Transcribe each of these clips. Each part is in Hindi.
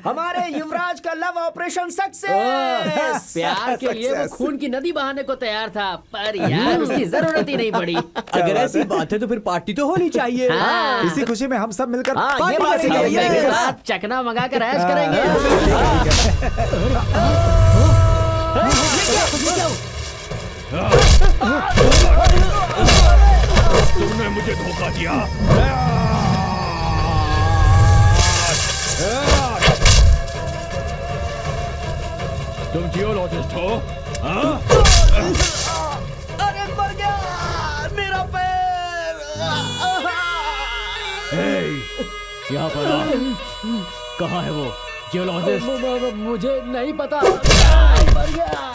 हमारे युवराज का लव ऑपरेशन सक्सेस। प्यार के लिए वो खून की नदी बहाने को तैयार था, पर यार उसकी जरूरत ही नहीं पड़ी। अगर ऐसी बात है तो फिर पार्टी तो होनी चाहिए। हाँ। इसी खुशी में हम सब मिलकर ये पार्टी बात सही करेंगे। है। के साथ चकना मंगा कर ऐश करेंगे। तुमने मुझे धोखा दिया। तुम जियोलॉजिस्ट हो? हाँ? अरे मर गया मेरा पैर। यहाँ पर आ। कहाँ है वो जियोलॉजिस्ट? मुझे नहीं पता। मर गया।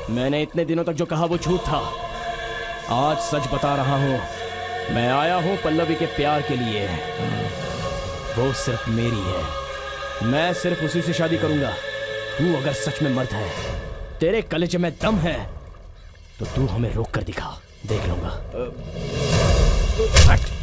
मैंने इतने दिनों तक जो कहा वो झूठ था। आज सच बता रहा हूँ। मैं आया हूँ पल्लवी के प्यार के लिए। वो सिर्फ मेरी है। मैं सिर्फ उसी से शादी करूंगा। तू अगर सच में मर्द है, तेरे कलेजे में दम है, तो तू हमें रोक कर दिखा, देख लूंगा। हट।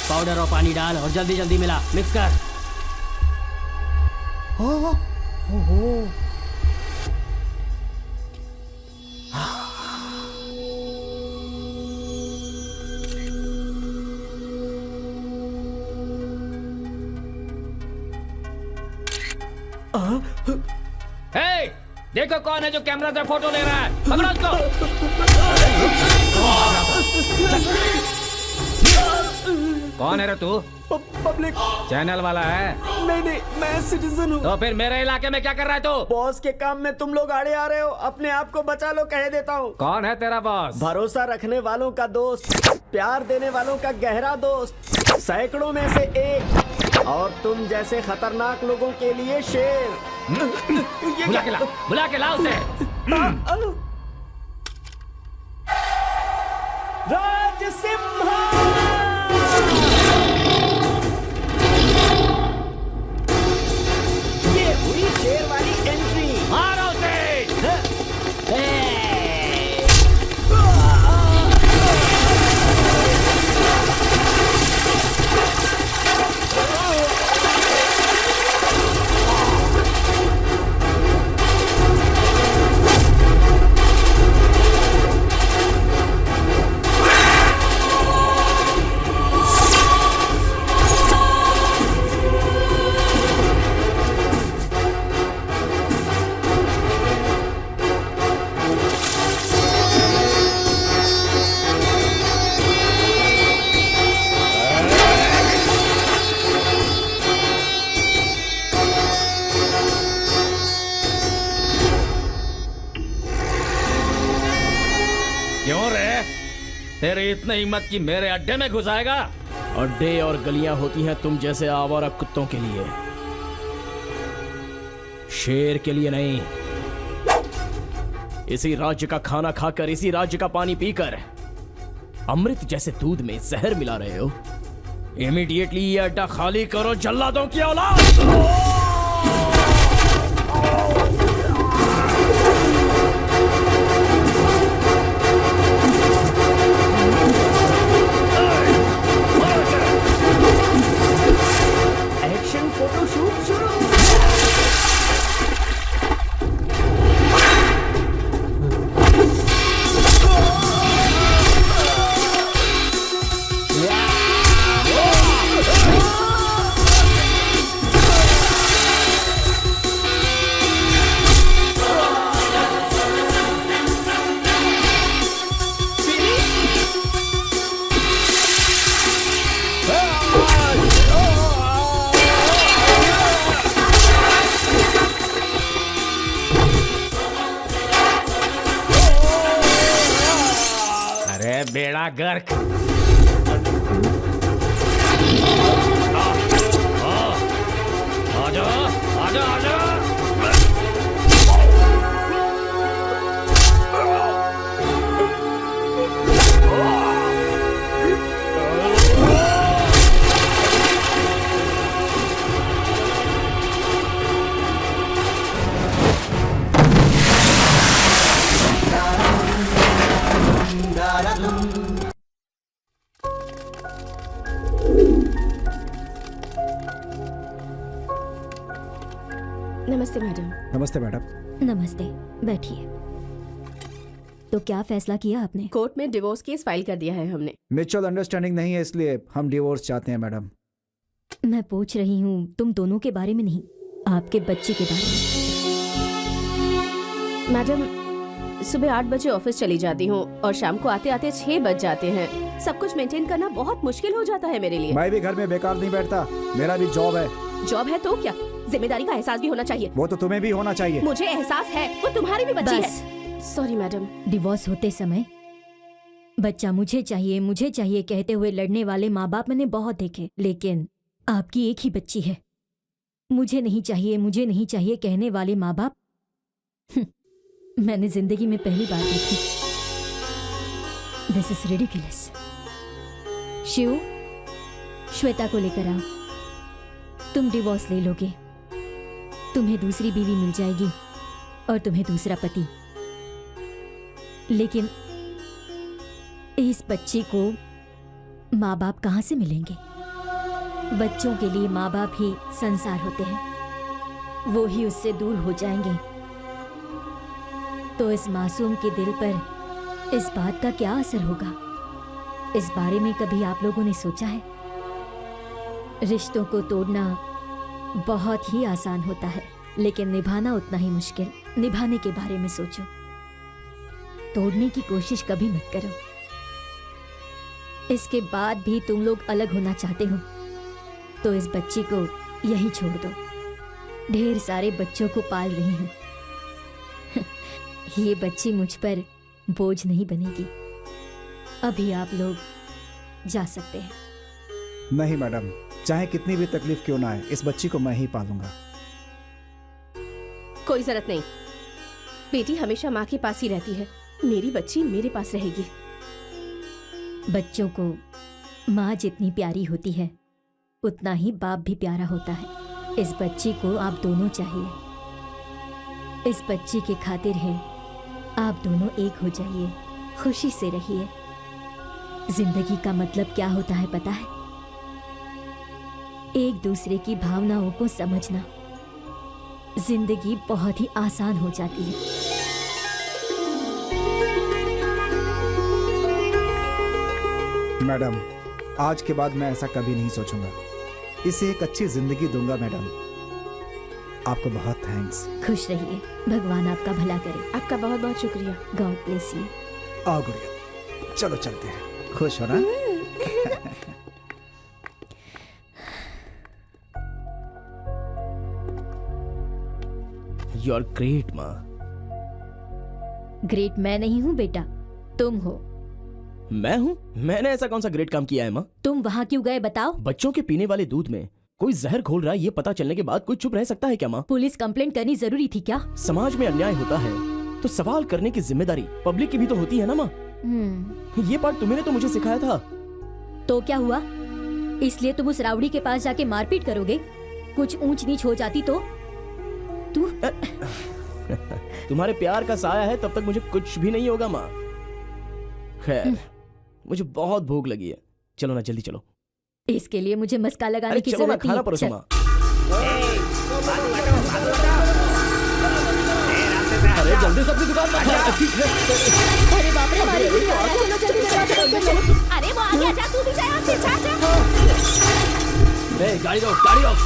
पाउडर और पानी डाल और जल्दी जल्दी मिला, मिक्स कर। हे, देखो कौन है जो कैमरा से फोटो ले रहा है। पकड़ो उसको। कौन है रे तू? पब्लिक चैनल वाला है? नहीं, मैं सिटीजन हूँ। तो फिर मेरे इलाके में क्या कर रहा है तू? बॉस के काम में तुम लोग आड़े आ रहे हो। अपने आप को बचा लो, कह देता हूँ। कौन है तेरा बॉस? भरोसा रखने वालों का दोस्त, प्यार देने वालों का गहरा दोस्त, सैकड़ों में से एक, और तुम जैसे खतरनाक लोगों के लिए शेर। बुला के ला उसे। राज सिम्हा। ये हुई शेर वाली एंट्री। मारो उसे। क्यों रे? तेरी इतनी हिम्मत की मेरे अड्डे में घुस आएगा? अड्डे और गलियां होती हैं तुम जैसे आवारा कुत्तों के लिए, शेर के लिए नहीं। इसी राज्य का खाना खाकर, इसी राज्य का पानी पीकर अमृत जैसे दूध में जहर मिला रहे हो। इमीडिएटली ये अड्डा खाली करो, जल्लादों की औलाद। एक्शन फोटो शूट शुरू। बेड़ा गर्क। आजा आजा आजा। नमस्ते मैडम। नमस्ते मैडम। नमस्ते, बैठिए। तो क्या फैसला किया आपने? कोर्ट में डिवोर्स केस फाइल कर दिया है हमने। म्यूचुअल अंडरस्टैंडिंग नहीं है, इसलिए हम डिवोर्स चाहते हैं मैडम। मैं पूछ रही हूँ तुम दोनों के बारे में नहीं, आपके बच्चे के बारे में। मैडम, सुबह 8 बजे ऑफिस चली जाती हूँ और शाम को आते आते 6 बज जाते हैं। सब कुछ मेंटेन करना बहुत मुश्किल हो जाता है मेरे लिए। मैं भी घर में बेकार नहीं बैठता, मेरा भी जॉब है। जॉब है तो क्या, जिम्मेदारी का एहसास भी होना चाहिए। वो तो तुम्हें भी होना चाहिए। मुझे एहसास है, वो तुम्हारी भी बच्ची बस। है। Sorry madam. डिवोर्स होते समय बच्चा मुझे चाहिए कहते हुए लड़ने वाले माँ बाप मैंने बहुत देखे, लेकिन आपकी एक ही बच्ची है। मुझे नहीं चाहिए कहने वाले माँ बाप मैंने जिंदगी में पहली बार देखी। This is ridiculous. Shiv, Shweta को लेकर आओ। तुम डिवोर्स ले लोगे, तुम्हें दूसरी बीवी मिल जाएगी और तुम्हें दूसरा पति। लेकिन इस बच्ची को माँ बाप कहाँ से मिलेंगे? बच्चों के लिए माँ बाप ही संसार होते हैं, वो ही उससे दूर हो जाएंगे तो इस मासूम के दिल पर इस बात का क्या असर होगा? इस बारे में कभी आप लोगों ने सोचा है? रिश्तों को तोड़ना बहुत ही आसान होता है, लेकिन निभाना उतना ही मुश्किल। निभाने के बारे में सोचो, तोड़ने की कोशिश कभी मत करो। इसके बाद भी तुम लोग अलग होना चाहते हो तो इस बच्ची को यही छोड़ दो। ढेर सारे बच्चों को पाल रही हूं। ये बच्ची मुझ पर बोझ नहीं बनेगी। अभी आप लोग जा सकते हैं। नहीं मैडम, चाहे कितनी भी तकलीफ क्यों ना आए, इस बच्ची को मैं ही पालूंगा। कोई जरूरत नहीं, बेटी हमेशा माँ के पास ही रहती है। मेरी बच्ची मेरे पास रहेगी। बच्चों को माँ जितनी प्यारी होती है उतना ही बाप भी प्यारा होता है। इस बच्ची को आप दोनों चाहिए। इस बच्ची के खातिर है आप दोनों एक हो जाइए, खुशी से रहिए। जिंदगी का मतलब क्या होता है पता है? एक दूसरे की भावनाओं को समझना। जिंदगी बहुत ही आसान हो जाती है। मैडम, आज के बाद मैं ऐसा कभी नहीं सोचूंगा। इसे एक अच्छी जिंदगी दूंगा मैडम। आपको बहुत थैंक्स। खुश रहिए, भगवान आपका भला करे। आपका बहुत बहुत शुक्रिया। God bless you. आओ गुड़िया, चलो चलते हैं। खुश हो ना? यू आर ग्रेट माँ। ग्रेट मैं नहीं हूं बेटा, तुम हो। मैं हूँ? मैंने ऐसा कौन सा ग्रेट काम किया है माँ? तुम वहाँ क्यों गए बताओ? बच्चों के पीने वाले दूध में कोई जहर घोल रहा है ये पता चलने के बाद कोई चुप रह सकता है क्या माँ? पुलिस कंप्लेंट करनी जरूरी थी क्या? समाज में अन्याय होता है तो सवाल करने की जिम्मेदारी पब्लिक की भी तो होती है ना माँ? ये पार्ट तुमने तो मुझे सिखाया था। तो क्या हुआ? इसलिए तुम उस रावड़ी के पास जाके मारपीट करोगे? कुछ ऊंच नीच हो जाती तो? तू तुम्हारे प्यार का साया है तब तक मुझे कुछ भी नहीं होगा माँ। खैर मुझे बहुत भूख लगी है, चलो ना जल्दी चलो। इसके लिए मुझे मस्का लगाने अरे की चलो ना, जरूरत खाना नहीं। परोसो चल। माँ। अरे जल्दी से अपनी दुकान पर जा। ठीक है। अरे बाप रे, हमारी भी आ रहा है। चलो जल्दी दरवाजा बंद कर चलो। अरे वो आ गया, जा तू भी जा यहाँ से, जा। ए, गाड़ी रोक, गाड़ी रोक।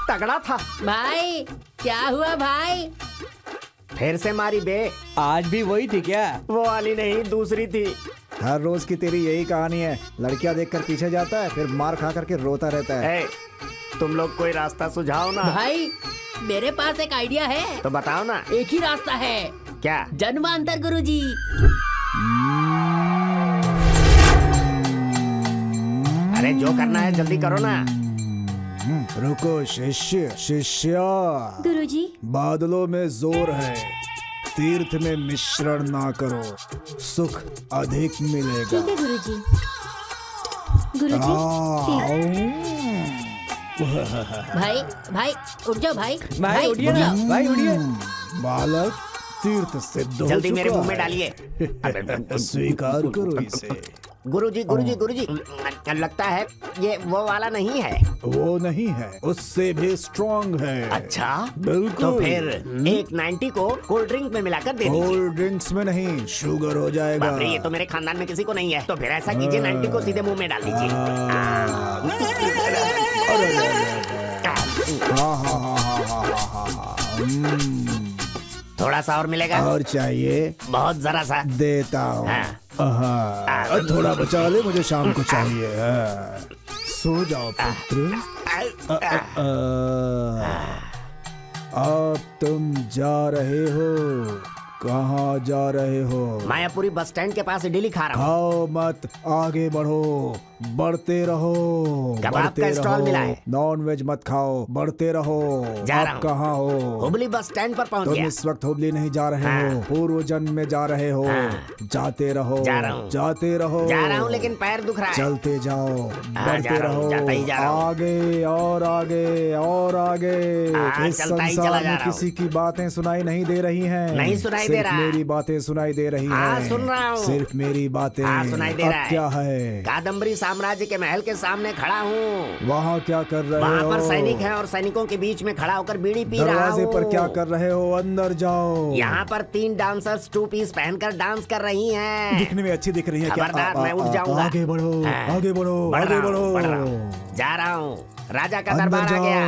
तगड़ा था। भाई क्या हुआ भाई? फिर से मारी बे। आज भी वही थी क्या? वो वाली नहीं, दूसरी थी। हर रोज की तेरी यही कहानी है, लड़कियां देखकर पीछे जाता है फिर मार खा करके रोता रहता है। ए, तुम लोग कोई रास्ता सुझाओ ना। भाई मेरे पास एक आइडिया है। तो बताओ ना। एक ही रास्ता है। क्या? जन्मांतर गुरुजी। अरे जो करना है जल्दी करो ना। रुको शिष्य, शिष्या, गुरुजी। बादलों में जोर है, तीर्थ में मिश्रण ना करो, सुख अधिक मिलेगा। ठीक है गुरुजी। गुरुजी भाई भाई उठ जाओ भाई। भाई उठिए उठ ना, जाओ। भाई उठिए। बालक, तीर्थ सिद्ध हो जल्दी मेरे चुका मुंह में है। डालिए। स्वीकार करो इसे। गुरुजी गुरुजी गुरुजी, लगता है ये वो वाला नहीं है। वो नहीं है, उससे भी स्ट्रॉन्ग है। अच्छा बिल्कुल। तो फिर एक 90 को कोल्ड ड्रिंक में मिलाकर दे दीजिए। कोल्ड ड्रिंक्स में नहीं, शुगर हो जाएगा। बाप रे, ये तो मेरे खानदान में किसी को नहीं है। तो फिर ऐसा कीजिए, 90 को सीधे मुंह में डाल दीजिए। थोड़ा सा और मिलेगा? और चाहिए? बहुत जरा सा देता हूँ। हाँ, थोड़ा बचा ले, मुझे शाम को चाहिए। हाँ। सो जाओ पुत्र। अब तुम जा रहे हो, कहाँ जा रहे हो? मायापुरी बस स्टैंड के पास इडली खा रहा हूँ। खाओ मत, आगे बढ़ो, बढ़ते रहो। कबाब बढ़ते का स्टॉल रहो। मिला है। नॉन वेज मत खाओ, बढ़ते रहो। जा रहा आप हूँ। कहाँ हो? हुबली बस स्टैंड पर पहुँच तुम गया। इस वक्त हुबली नहीं जा रहे हाँ। हो, पूर्व जन्म में जा रहे हो। जाते रहो, जा रहा हूँ। जाते रहो। जा रहा हूँ लेकिन पैर दुख रहा है। चलते जाओ, जा बढ़ते रहा हूँ, रहो, जाता ही जा रहा हूँ। आगे और आगे और आगे। इस चलता ही संसार चला जा में रहा हूँ। किसी की बातें सुनाई नहीं दे रही हैं। नहीं सुनाई दे सिर्फ रहा। मेरी बातें सुनाई दे रही हाँ, हैं। सुन रहा हूँ। सिर्फ मेरी बातें। हाँ, सुनाई दे अब रहा है। क्या है? कादम्बरी साम्राज्य के महल के सामने खड़ा हूँ। वहाँ क्या कर रहे वहाँ हो? पर सैनिक हैं और सैनिकों के बीच में खड़ा होकर बीड़ी पी रहा दरवाजे हूँ। पर क्या कर रहे हो? अंदर जाओ। यहाँ पर 3 डांसर्स 2 पीस पहनकर डांस कर रही हैं। दिखने में अच्छी दिख रही है क्या? खबरदार, मैं उठ जाऊंगा। आगे बढ़ो, हाँ, आगे बढ़ो, बढ़ आगे रहा हूँ, बढ़ो। बढ़ रहा हूँ। जा रहा हूँ, राजा का अंदर दरबार आ जाओ। गया।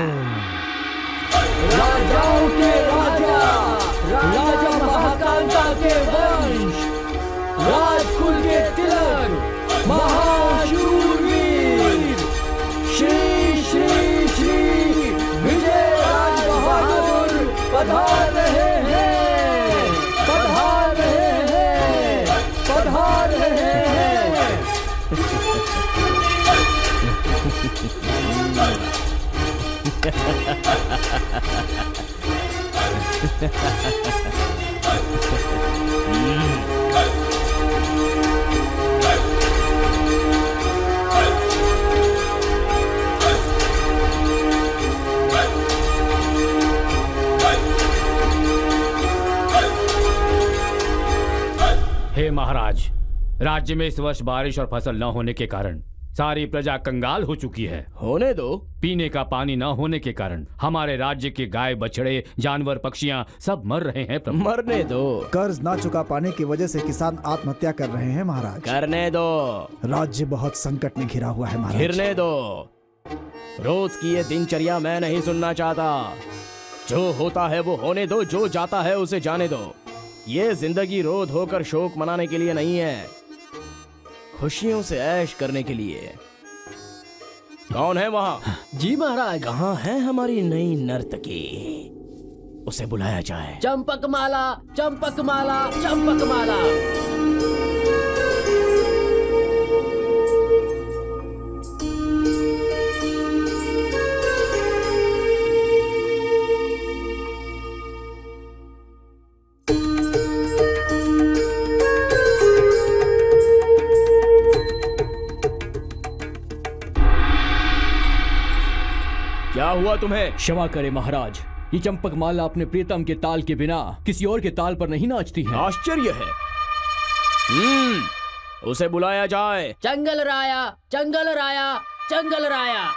राजाओं के राजा, राजा महाकांता के वंश, राजकुल के तिलक, महाशूरवीर, श्री श्री श्री विजय राज बहादुर पधार रहे हैं, पधार रहे हैं, पधार रहे हैं। हे महाराज, राज्य में इस वर्ष बारिश और फसल न होने के कारण सारी प्रजा कंगाल हो चुकी है। होने दो। पीने का पानी न होने के कारण हमारे राज्य के गाय बछड़े जानवर पक्षियां सब मर रहे हैं प्रभु। मरने दो। कर्ज ना चुका पाने की वजह से किसान आत्महत्या कर रहे हैं महाराज। करने दो। राज्य बहुत संकट में घिरा हुआ है महाराज। घिरने दो। रोज की ये दिनचर्या मैं नहीं सुनना चाहता। जो होता है वो होने दो, जो जाता है उसे जाने दो। ये जिंदगी रो धोकर शोक मनाने के लिए नहीं है, खुशियों से ऐश करने के लिए। कौन है वहाँ? जी महाराज। कहाँ है हमारी नई नर्तकी? उसे बुलाया जाए। चंपक माला, चंपक माला, चंपक माला। क्या हुआ तुम्हें? क्षमा करे महाराज, ये चंपक माला अपने प्रियतम के ताल के बिना किसी और के ताल पर नहीं नाचती है। आश्चर्य है। उसे बुलाया जाए। चंगल राया, चंगल राया, चंगल राया।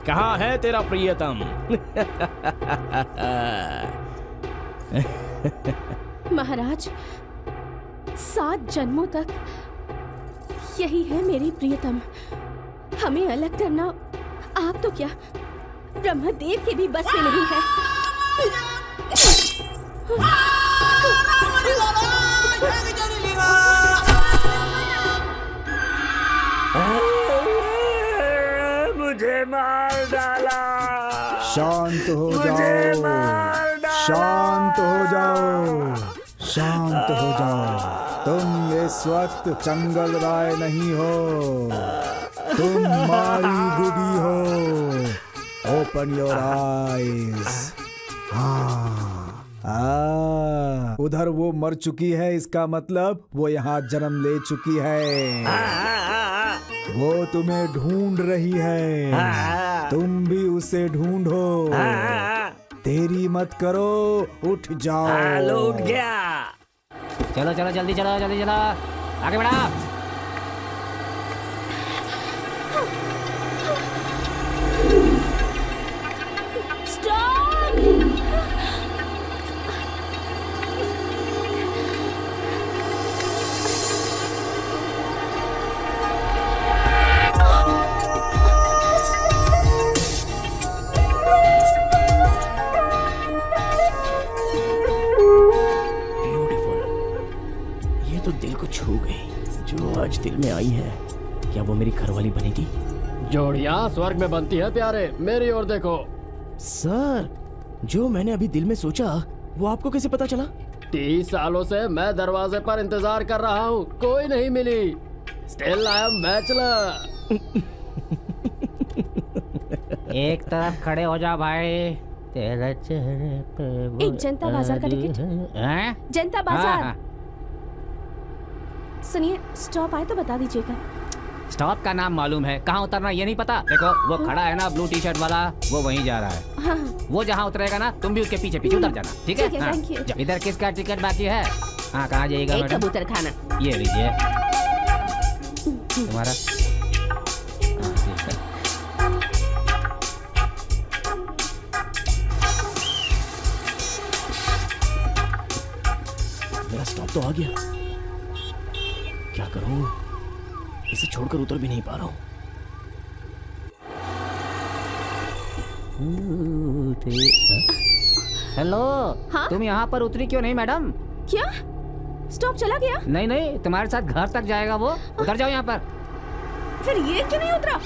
कहाँ है तेरा प्रियतम? महाराज, 7 जन्मों तक यही है मेरी प्रियतम। हमें अलग करना आप तो क्या ब्रह्मदेव के भी बस में नहीं है। मुझे मार डाला। शांत हो जाओ, शांत हो जाओ, शांत हो जाओ। तुम इस वक्त चंगल राय नहीं हो, तुम मारी गुडी हो। Open your eyes. उधर वो मर चुकी है, इसका मतलब वो यहाँ जन्म ले चुकी है। वो तुम्हें ढूंढ रही है, तुम भी उसे ढूंढो। देरी मत करो, उठ जाओ। लौट गया। चलो चलो जल्दी चलो, जल्दी चलो, आगे बढ़ा। छू गई। जो आज दिल में आई है, क्या वो मेरी घरवाली बनेगी? जोड़ियां स्वर्ग में बनती है प्यारे, मेरी ओर देखो। सर, जो मैंने अभी दिल में सोचा वो आपको कैसे पता चला? 30 सालों से मैं दरवाजे पर इंतजार कर रहा हूँ, कोई नहीं मिली। Still I am bachelor. एक तरफ खड़े हो जा भाई। तेरे चेहरे पे एक जनता बाजार का टिकट। जनता बाजार। सुनिए, स्टॉप आए तो बता दीजिएगा। स्टॉप का नाम मालूम है, कहाँ उतरना ये नहीं पता? देखो वो खड़ा है ना ब्लू टी शर्ट वाला, वो वहीं जा रहा है। हाँ। वो जहाँ उतरेगा ना, तुम भी उसके पीछे पीछे उतर जाना, ठीक है? हाँ। Thank you. इधर किसका टिकट बाकी है? हाँ, कहाँ जाइएगा एक मैडम? कबूतर खाना। ये लीजिए तुम्हारा। हाँ, ठीक है। तो आ गया, क्या करूं? इसे छोड़कर उतर भी नहीं पा रहा हूं। हेलो। हाँ? तुम यहाँ पर उतरी क्यों नहीं मैडम? क्या स्टॉप चला गया? नहीं नहीं, तुम्हारे साथ घर तक जाएगा वो। उतर जाओ यहाँ पर। फिर ये क्यों नहीं उतरा?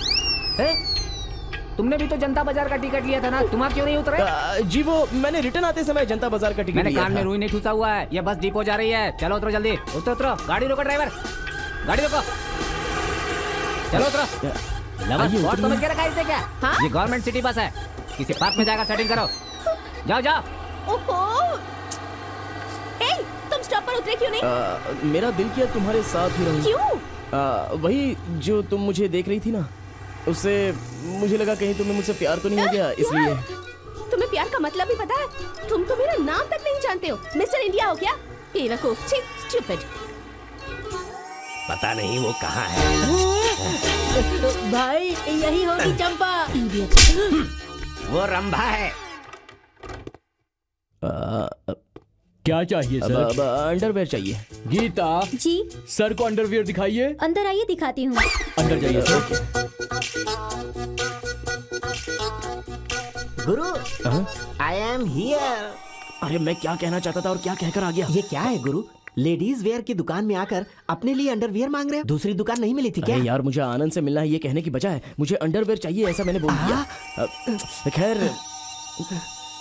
तुमने भी तो जनता बाजार का टिकट लिया था ना, तुम क्यों नहीं उतरे? जी वो मैंने रिटर्न आते समय जनता बाजार का टिकट मैंने लिया कान था। में रुई नहीं ठूसा हुआ है। ये बस डिपो जा रही है। चलो उतरो जल्दी। उतरो उतरो। गाड़ी रोको ड्राइवर, गाड़ी रोको। चलो उतरो। बहुत समझ के रखा है इसे क्या? हाँ? ये गवर्नमेंट सिटी बस है, किसी पार्क में जाकर सेटिंग करो। जाओ जाओ। ओहो, ए, तुम स्टॉप पर उतरे क्यों नहीं? मेरा दिल किया तुम्हारे साथ ही रहूं। क्यों? वही जो तुम मुझे देख रही थी ना, उससे मुझे लगा कहीं तुम्हें मुझसे प्यार तो नहीं हो गया, इसलिए। तुम्हें प्यार का मतलब भी पता है? तुम तो मेरा नाम तक नहीं जानते हो। मिस्टर इंडिया हो क्या? बेवकूफ, छी, स्टूपिड। पता नहीं वो कहाँ है। भाई यही होगी चंपा। वो रंभा है। क्या चाहिए सर? अंडरवेयर चाहिए। गीता, जी सर को अंडरवियर दिखाइए। अंदर आइए, दिखाती हूँ। अंदर जाइए sir. Guru, I am here. अरे मैं क्या कहना चाहता था और क्या कहकर आ गया। ये क्या है गुरु? लेडीज वेयर की दुकान में आकर अपने लिए अंडरवियर मांग रहे हो? दूसरी दुकान नहीं मिली थी क्या? अरे यार, मुझे आनंद से मिलना है ये कहने की बजाय मुझे अंडरवेयर चाहिए ऐसा मैंने बोल दिया। खैर,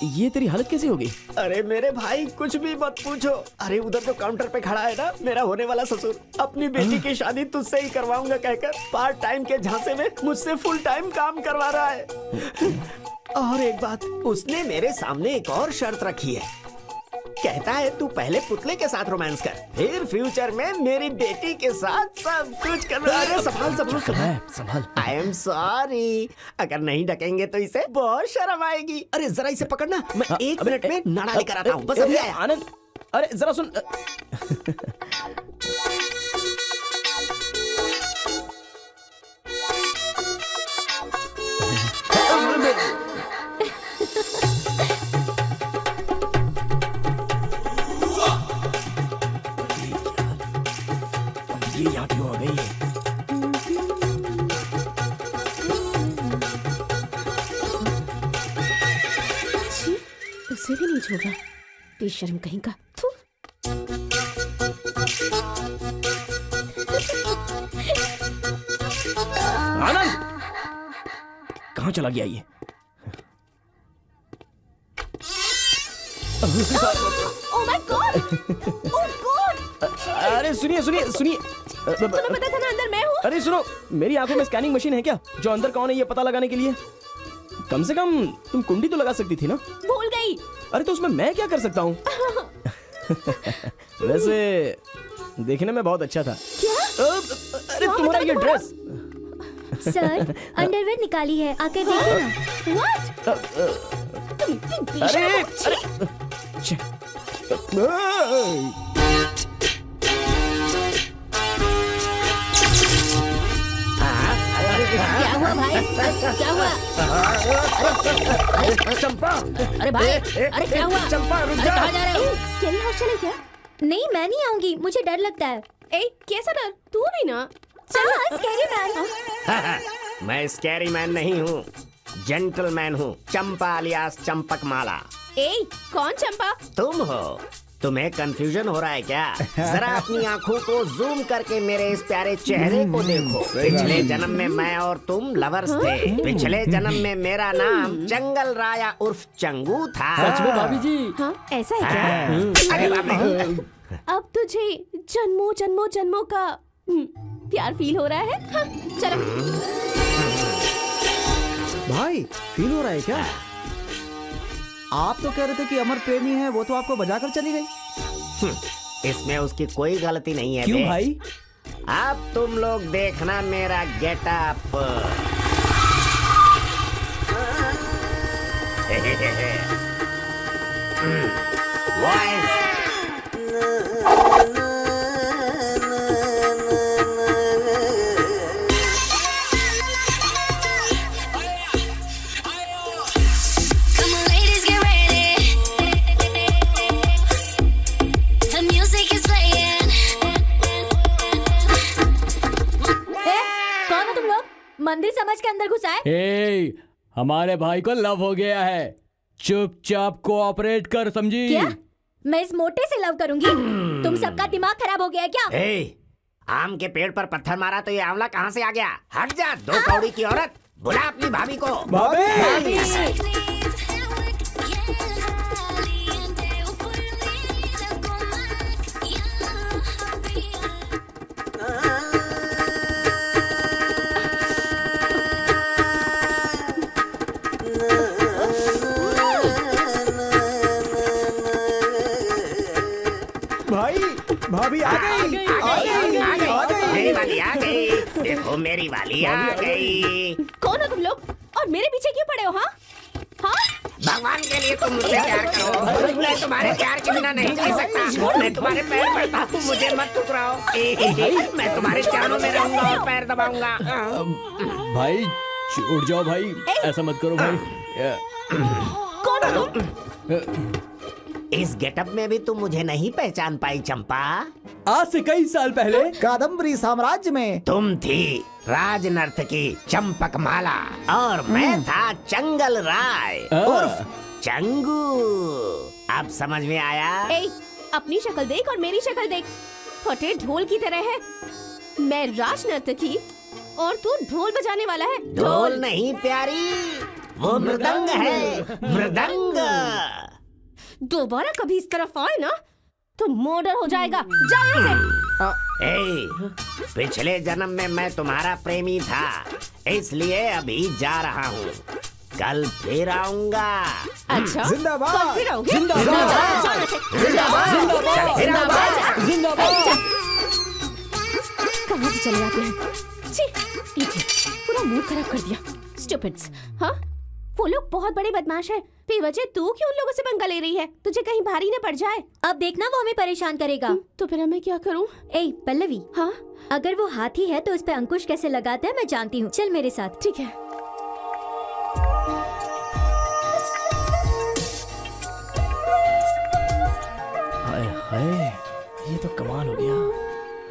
ये तेरी हालत कैसी होगी? अरे मेरे भाई, कुछ भी मत पूछो। अरे उधर जो काउंटर पे खड़ा है ना, मेरा होने वाला ससुर, अपनी बेटी की शादी तुझसे ही करवाऊंगा कहकर पार्ट टाइम के झांसे में मुझसे फुल टाइम काम करवा रहा है। और एक बात, उसने मेरे सामने एक और शर्त रखी है। कहता है तू पहले पुतले के साथ रोमांस कर, फिर फ्यूचर में मेरी बेटी के साथ सब कुछ कर। अरे संभाल संभाल। आई एम सॉरी, अगर नहीं ढकेंगे तो इसे बहुत शर्म आएगी। अरे जरा इसे पकड़ना, मैं 1 मिनट में नाड़ा लेकर आता हूँ। बस अभी आया। आनंद, अरे जरा सुन। ये यहाँ क्यों आ गई? उसे भी नहीं छोड़ा, बेशर्म कहीं का। थू। आनंद, कहाँ चला गया ये? Oh my God! Oh God! अरे सुनिए सुनिए सुनिए। तुम्हें पता था ना अंदर मैं हूँ? अरे सुनो, मेरी आंखों में स्कैनिंग मशीन है क्या जो अंदर कौन है ये पता लगाने के लिए? कम से कम तुम कुंडी तो लगा सकती थी ना? भूल गई। अरे तो उसमें मैं क्या कर सकता हूँ? वैसे देखने में बहुत अच्छा था। क्या? अरे तुम्हारा ये ड्रेस। सर, अंडरवेयर निकाली है, आकर देखिए ना। What? तुम इतनी अरे बेशर्म हो। छे। क्या हुआ भाई? क्या हुआ? चंपा, अरे भाई, अरे क्या हुआ? चंपा रुक अरे जा। कहाँ जा रहे हो? स्कैरी हाउस चले क्या? नहीं, मैं नहीं आऊंगी, मुझे डर लगता है। ए, कैसा डर? तू भी ना। चल, स्कैरी मैन। मैं स्कैरी मैन नहीं हूँ, जेंटलमैन हूँ। चंपा अलियास चंपक माला। ए, कौन चंपा? तुम हो। तुम्हें कंफ्यूजन हो रहा है क्या? जरा अपनी आंखों को जूम करके मेरे इस प्यारे चेहरे को देखो। पिछले जन्म में मैं और तुम लवर्स थे। पिछले जन्म में मेरा नाम जंगल राया उर्फ चंगू था। सच में भाभी जी? हाँ, ऐसा है क्या? अरे बाप रे। अब तुझे जन्मों जन्मों जन्मों का प्यार फील हो रहा है? हाँ, चलो। भाई, फील हो रहा है क्या? आप तो कह रहे थे कि अमर प्रेमी है, वो तो आपको बजाकर चली गई। इसमें उसकी कोई गलती नहीं है। क्यों बे? भाई? अब तुम लोग देखना मेरा getup. Boys, Come on, ladies, get ready. The music is playing. अंदर घुसा है? ए, हमारे भाई को लव हो गया है, चुपचाप कोऑपरेट कर, समझी? क्या मैं इस मोटे से लव करूंगी? तुम सबका दिमाग खराब हो गया है क्या? आम के पेड़ पर पत्थर मारा तो ये आंवला कहाँ से आ गया? हट जा, दो कौड़ी की औरत, बुला अपनी भाभी को। भाभी आ गई, मेरी वाली आ गई, देखो मेरी वाली आ गई। कौन हो तुम लोग और मेरे पीछे क्यों पड़े हो? हाँ हाँ, भगवान के लिए तुम मुझसे प्यार करो, मैं तुम्हारे प्यार के बिना नहीं जी सकता। मैं तुम्हारे पैर पड़ता हूँ, मुझे मत ठुकराओ। मैं तुम्हारे चरणों में रहूंगा और पैर दबाऊंगा। भाई उठ जाओ भाई, ऐसा मत करो भाई। कौन हो तुम? इस गेटअप में भी तुम मुझे नहीं पहचान पाई चंपा? आज से कई साल पहले कादम्बरी साम्राज्य में तुम थी राज नर्तकी चंपकमाला और मैं था चंगल राय उर्फ चंगू। अब समझ में आया? अपनी शक्ल देख और मेरी शक्ल देख, फटे ढोल की तरह है। मैं राज नर्तकी और तू ढोल बजाने वाला है। ढोल नहीं प्यारी, वो मृदंग है, मृदंग। दोबारा कभी इस तरफ आए ना तो मर्डर हो जाएगा। जा यहाँ से। पिछले जन्म में मैं तुम्हारा प्रेमी था, इसलिए अभी जा रहा हूँ, कल फिर आऊंगा। अच्छा, जिंदाबाद, कल फिर आओगे? जिंदाबाद, जिंदाबाद। कहाँ से चले जाते हैं? छी, पूरा मूड खराब कर दिया। स्टूपिड्स। हाँ, वो लोग बहुत बड़े बदमाश हैं। बेवजह तू क्यों उन लोगों से पंगा ले रही है? तुझे कहीं भारी न पड़ जाए। अब देखना वो हमें परेशान करेगा। तो फिर मैं क्या करूं? पल्लवी, हाँ, अगर वो हाथी है तो उस पे अंकुश कैसे लगाते हैं मैं जानती हूँ। चल मेरे साथ। ठीक है। हाय हाय, ये तो कमाल हो गया।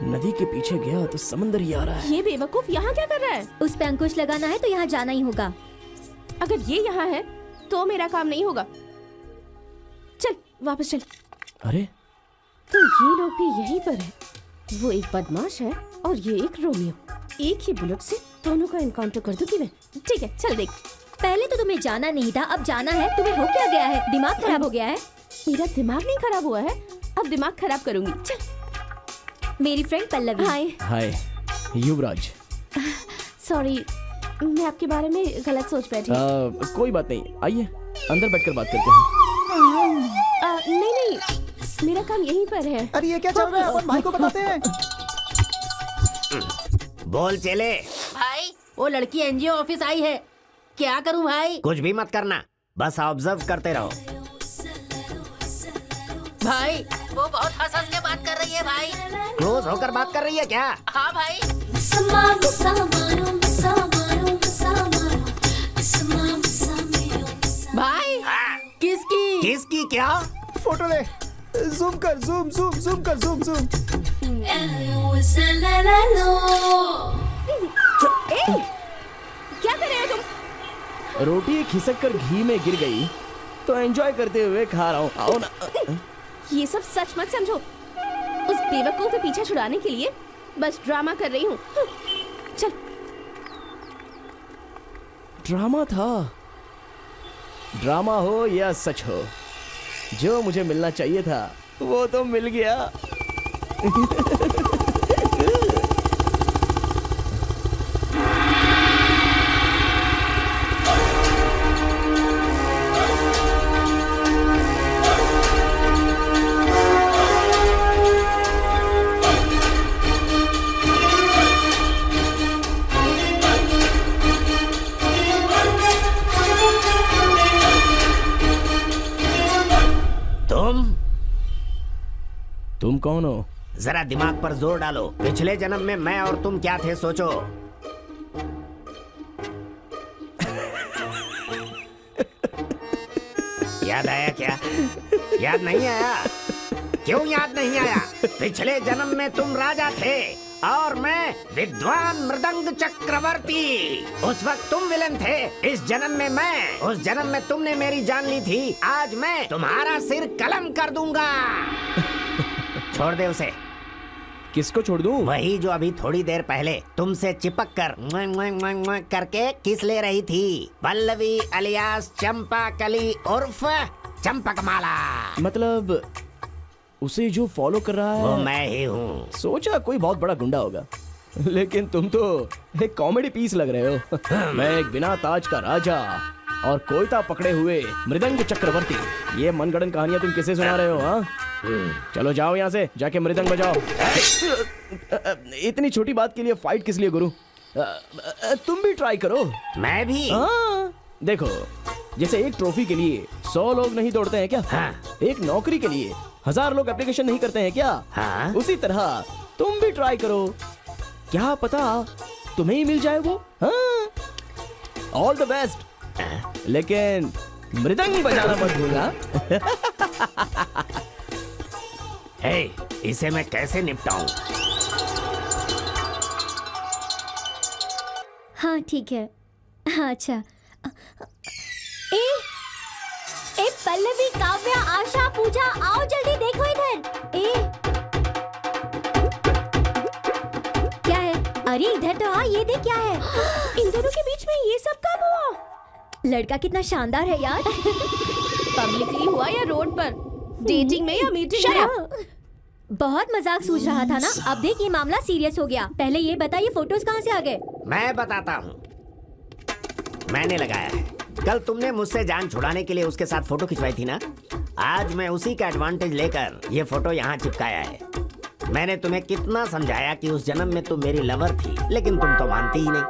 नदी के पीछे गया तो समंदर ही आ रहा है। ये बेवकूफ यहाँ क्या कर रहा है? उस पे अंकुश लगाना है तो यहाँ जाना ही होगा। अगर ये यहाँ है तो मेरा काम नहीं होगा। चल वापस चल। अरे तो ये लोग भी यहीं पर है। वो एक बदमाश है और ये एक रोमियो। एक ही बुलेट से दोनों का एनकाउंटर कर दूंगी मैं। ठीक है, चल देख। पहले तो तुम्हें जाना नहीं था, अब जाना है। तुम्हें हो क्या गया है? दिमाग खराब हो गया है? मेरा दिमाग नहीं खराब हुआ है, अब दिमाग खराब करूंगी। चल। मेरी फ्रेंड पल्लवी। हाय। हाय युवराज। सॉरी, मैं आपके बारे में गलत सोच बैठी। कोई बात नहीं, आइए अंदर बैठकर बात करते हैं। नहीं, मेरा काम यहीं पर है। अरे ये क्या चल रहा है? अपन भाई को बताते हैं। बोल चले। भाई वो लड़की एनजीओ ऑफिस आई है, क्या करूं भाई? कुछ भी मत करना, बस ऑब्जर्व करते रहो। भाई वो बहुत हंस के बात कर रही है भाई। क्लोज होकर बात कर रही है क्या? हाँ भाई। भाई किसकी? किसकी क्या? फोटो ले, जूम कर, जूम जूम जूम कर, जूम जूम। क्या कर रहे हो तुम? रोटी खिसक कर घी में गिर गई तो एंजॉय करते हुए खा रहा हूँ। आओ ना। ये सब सच मत समझो। उस बेवकूफ के पीछे छुड़ाने के लिए बस ड्रामा कर रही हूँ। चल। ड्रामा था। ड्रामा हो या सच हो, जो मुझे मिलना चाहिए था वो तो मिल गया। तुम कौन हो? जरा दिमाग पर जोर डालो। पिछले जन्म में मैं और तुम क्या थे, सोचो। याद आया क्या? याद नहीं आया? क्यों याद नहीं आया? पिछले जन्म में तुम राजा थे और मैं विद्वान मृदंग चक्रवर्ती। उस वक्त तुम विलन थे, इस जन्म में मैं। उस जन्म में तुमने मेरी जान ली थी, आज मैं तुम्हारा सिर कलम कर दूंगा। छोड़ दे उसे। किसको छोड़ दूं? वही जो अभी थोड़ी देर पहले तुमसे चिपक कर करके किस ले रही थी। पल्लवी अलियास चंपा कली उर्फ चंपकमाला। मतलब उसे जो फॉलो कर रहा है वो मैं ही हूँ। सोचा कोई बहुत बड़ा गुंडा होगा, लेकिन तुम तो एक कॉमेडी पीस लग रहे हो। मैं एक बिना ताज का राजा और कोयता पकड़े हुए मृदंग चक्रवर्ती। ये मनगढ़ंत कहानियां तुम किसे सुना रहे हो? हाँ, चलो जाओ यहाँ से, जाके मृदंग बजाओ। इतनी छोटी बात के लिए फाइट किस लिए गुरु? तुम भी ट्राई करो। मैं भी? हाँ, देखो जैसे एक ट्रॉफी के लिए 100 लोग नहीं दौड़ते हैं क्या? हाँ। एक नौकरी के लिए 1000 लोग एप्लीकेशन नहीं करते हैं क्या? हाँ। उसी तरह तुम भी ट्राई करो, क्या पता तुम्हें ही मिल जाए वो। हाँ, ऑल द बेस्ट। लेकिन मृदंग बजाना मत भूलना। हे, इसे मैं कैसे निपटाऊं? हाँ ठीक है। हाँ अच्छा। ए पल्लवी, काव्या, आशा, पूजा, आओ जल्दी देखो इधर। क्या है? अरे इधर तो आ, ये देख क्या है। इन दोनों के बीच में ये सब कब हुआ? लड़का कितना शानदार है यार। पब्लिकली हुआ या रोड पर? डेटिंग में या मीटिंग में? बहुत मजाक सूझ रहा था ना, अब देख ये मामला सीरियस हो गया। पहले ये बता, ये फोटोज कहाँ से आ गए? मैं बताता हूँ, मैंने लगाया है। कल तुमने मुझसे जान छुड़ाने के लिए उसके साथ फोटो खिंचवाई थी ना, आज मैं उसी का एडवांटेज लेकर ये फोटो यहाँ चिपकाया है। मैंने तुम्हें कितना समझाया कि उस जन्म में तुम मेरी लवर थी, लेकिन तुम तो मानती ही नहीं।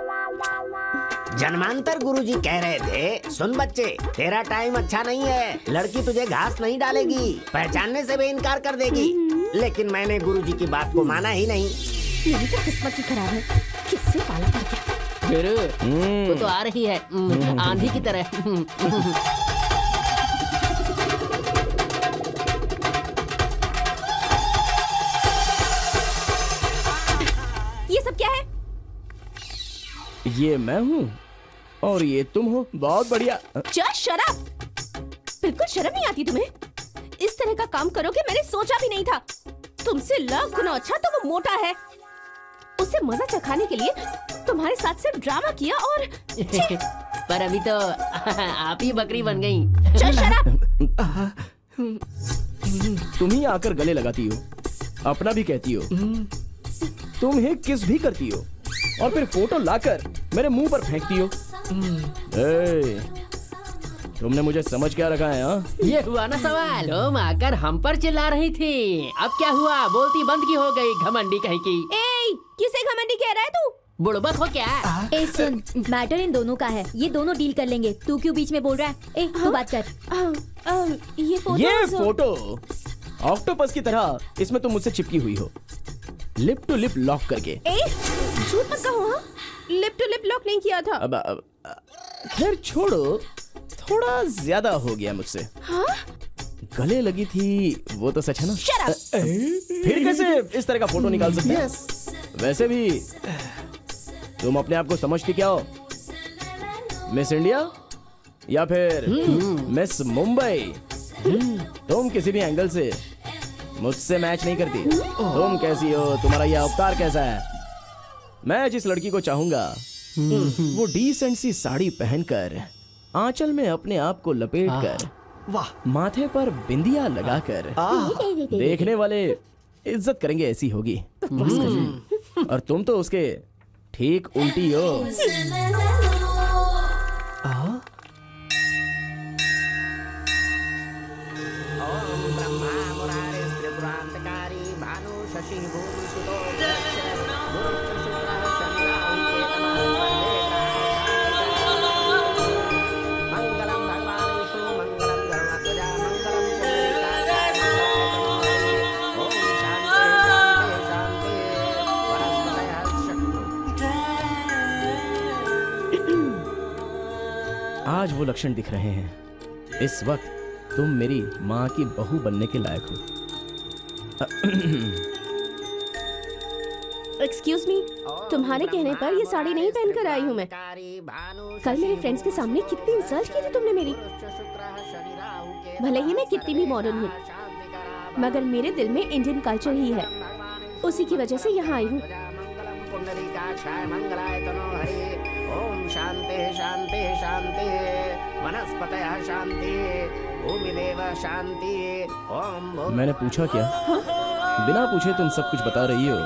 जन्मांतर गुरुजी कह रहे थे, सुन बच्चे, तेरा टाइम अच्छा नहीं है, लड़की तुझे घास नहीं डालेगी, पहचानने से भी इनकार कर देगी। लेकिन मैंने गुरुजी की बात को माना ही नहीं। मेरी तो किस्मत ही खराब है, किससे पाला पड़ गया। गुरु, वो तो आ रही है आंधी की तरह। ये सब क्या है? ये मैं हूँ और ये तुम हो। बहुत बढ़िया। Just shut up. बिल्कुल शर्म नहीं आती तुम्हें? इस तरह का काम करोगे मैंने सोचा भी नहीं था। तुमसे लाख गुना अच्छा तो वो मोटा है। उसे मजा चखाने के लिए तुम्हारे साथ सिर्फ ड्रामा किया और पर अभी तो आप ही बकरी बन गई। Just shut up. तुम ही आकर गले लगाती हो, अपना भी कहती हो, तुम ही किस भी करती हो और फिर फोटो लाकर मेरे मुंह पर फेंकती हो। तुमने मुझे समझ क्या रखा है? हाँ, ये हुआ ना सवाल। तुम आकर हम पर चिल्ला रही थी, अब क्या हुआ? बोलती बंद की हो गई, घमंडी कहीं की। ए, किसे घमंडी कह रहा है तू? बुड़बक हो क्या? ए सुन, मैटर इन दोनों का है, ये दोनों डील कर लेंगे। तू क्यों बीच में बोल रहा है? ए तू बात कर। ये फोटो ऑक्टोपस की तरह इसमें तुम मुझसे चिपकी हुई हो, लिप टू लिप लॉक करके। झूठ मत कहो। हाँ, लिप टू लिप लॉक नहीं किया था। अब खैर छोड़ो, थोड़ा ज्यादा हो गया मुझसे। हाँ? गले लगी थी वो तो सच है ना? Shut up! फिर कैसे इस तरह का फोटो निकाल सकते हैं? वैसे भी तुम अपने आप को समझती क्या हो? मिस इंडिया या फिर मिस मुंबई? तुम किसी भी एंगल से मुझसे मैच नहीं करती। तुम कैसी हो, तुम्हारा यह अवतार कैसा है? मैं जिस लड़की को चाहूंगा वो डिसेंट सी साड़ी पहनकर, आंचल में अपने आप को लपेटकर, वाह, माथे पर बिंदिया लगाकर देखने वाले इज्जत करेंगे, ऐसी होगी। और तुम तो उसके ठीक उल्टी हो। आज वो लक्षण दिख रहे हैं। इस वक्त तुम मेरी माँ की बहू बनने के लायक हो। एक्सक्यूज मी, तुम्हारे कहने पर ये साड़ी नहीं पहनकर आई हूँ मैं। कल मेरे फ्रेंड्स के सामने कितनी इंसल्ट की थी तुमने मेरी। भले ही मैं कितनी भी मॉडर्न हूँ, मगर मेरे दिल में इंडियन कल्चर ही है, उसी की वजह से यहाँ आई हूँ। ओम शांति शांति शांति वनस्पतयः शांति भूमिदेव शांति ओम। मैंने पूछा क्या? बिना पूछे तुम सब कुछ बता रही हो,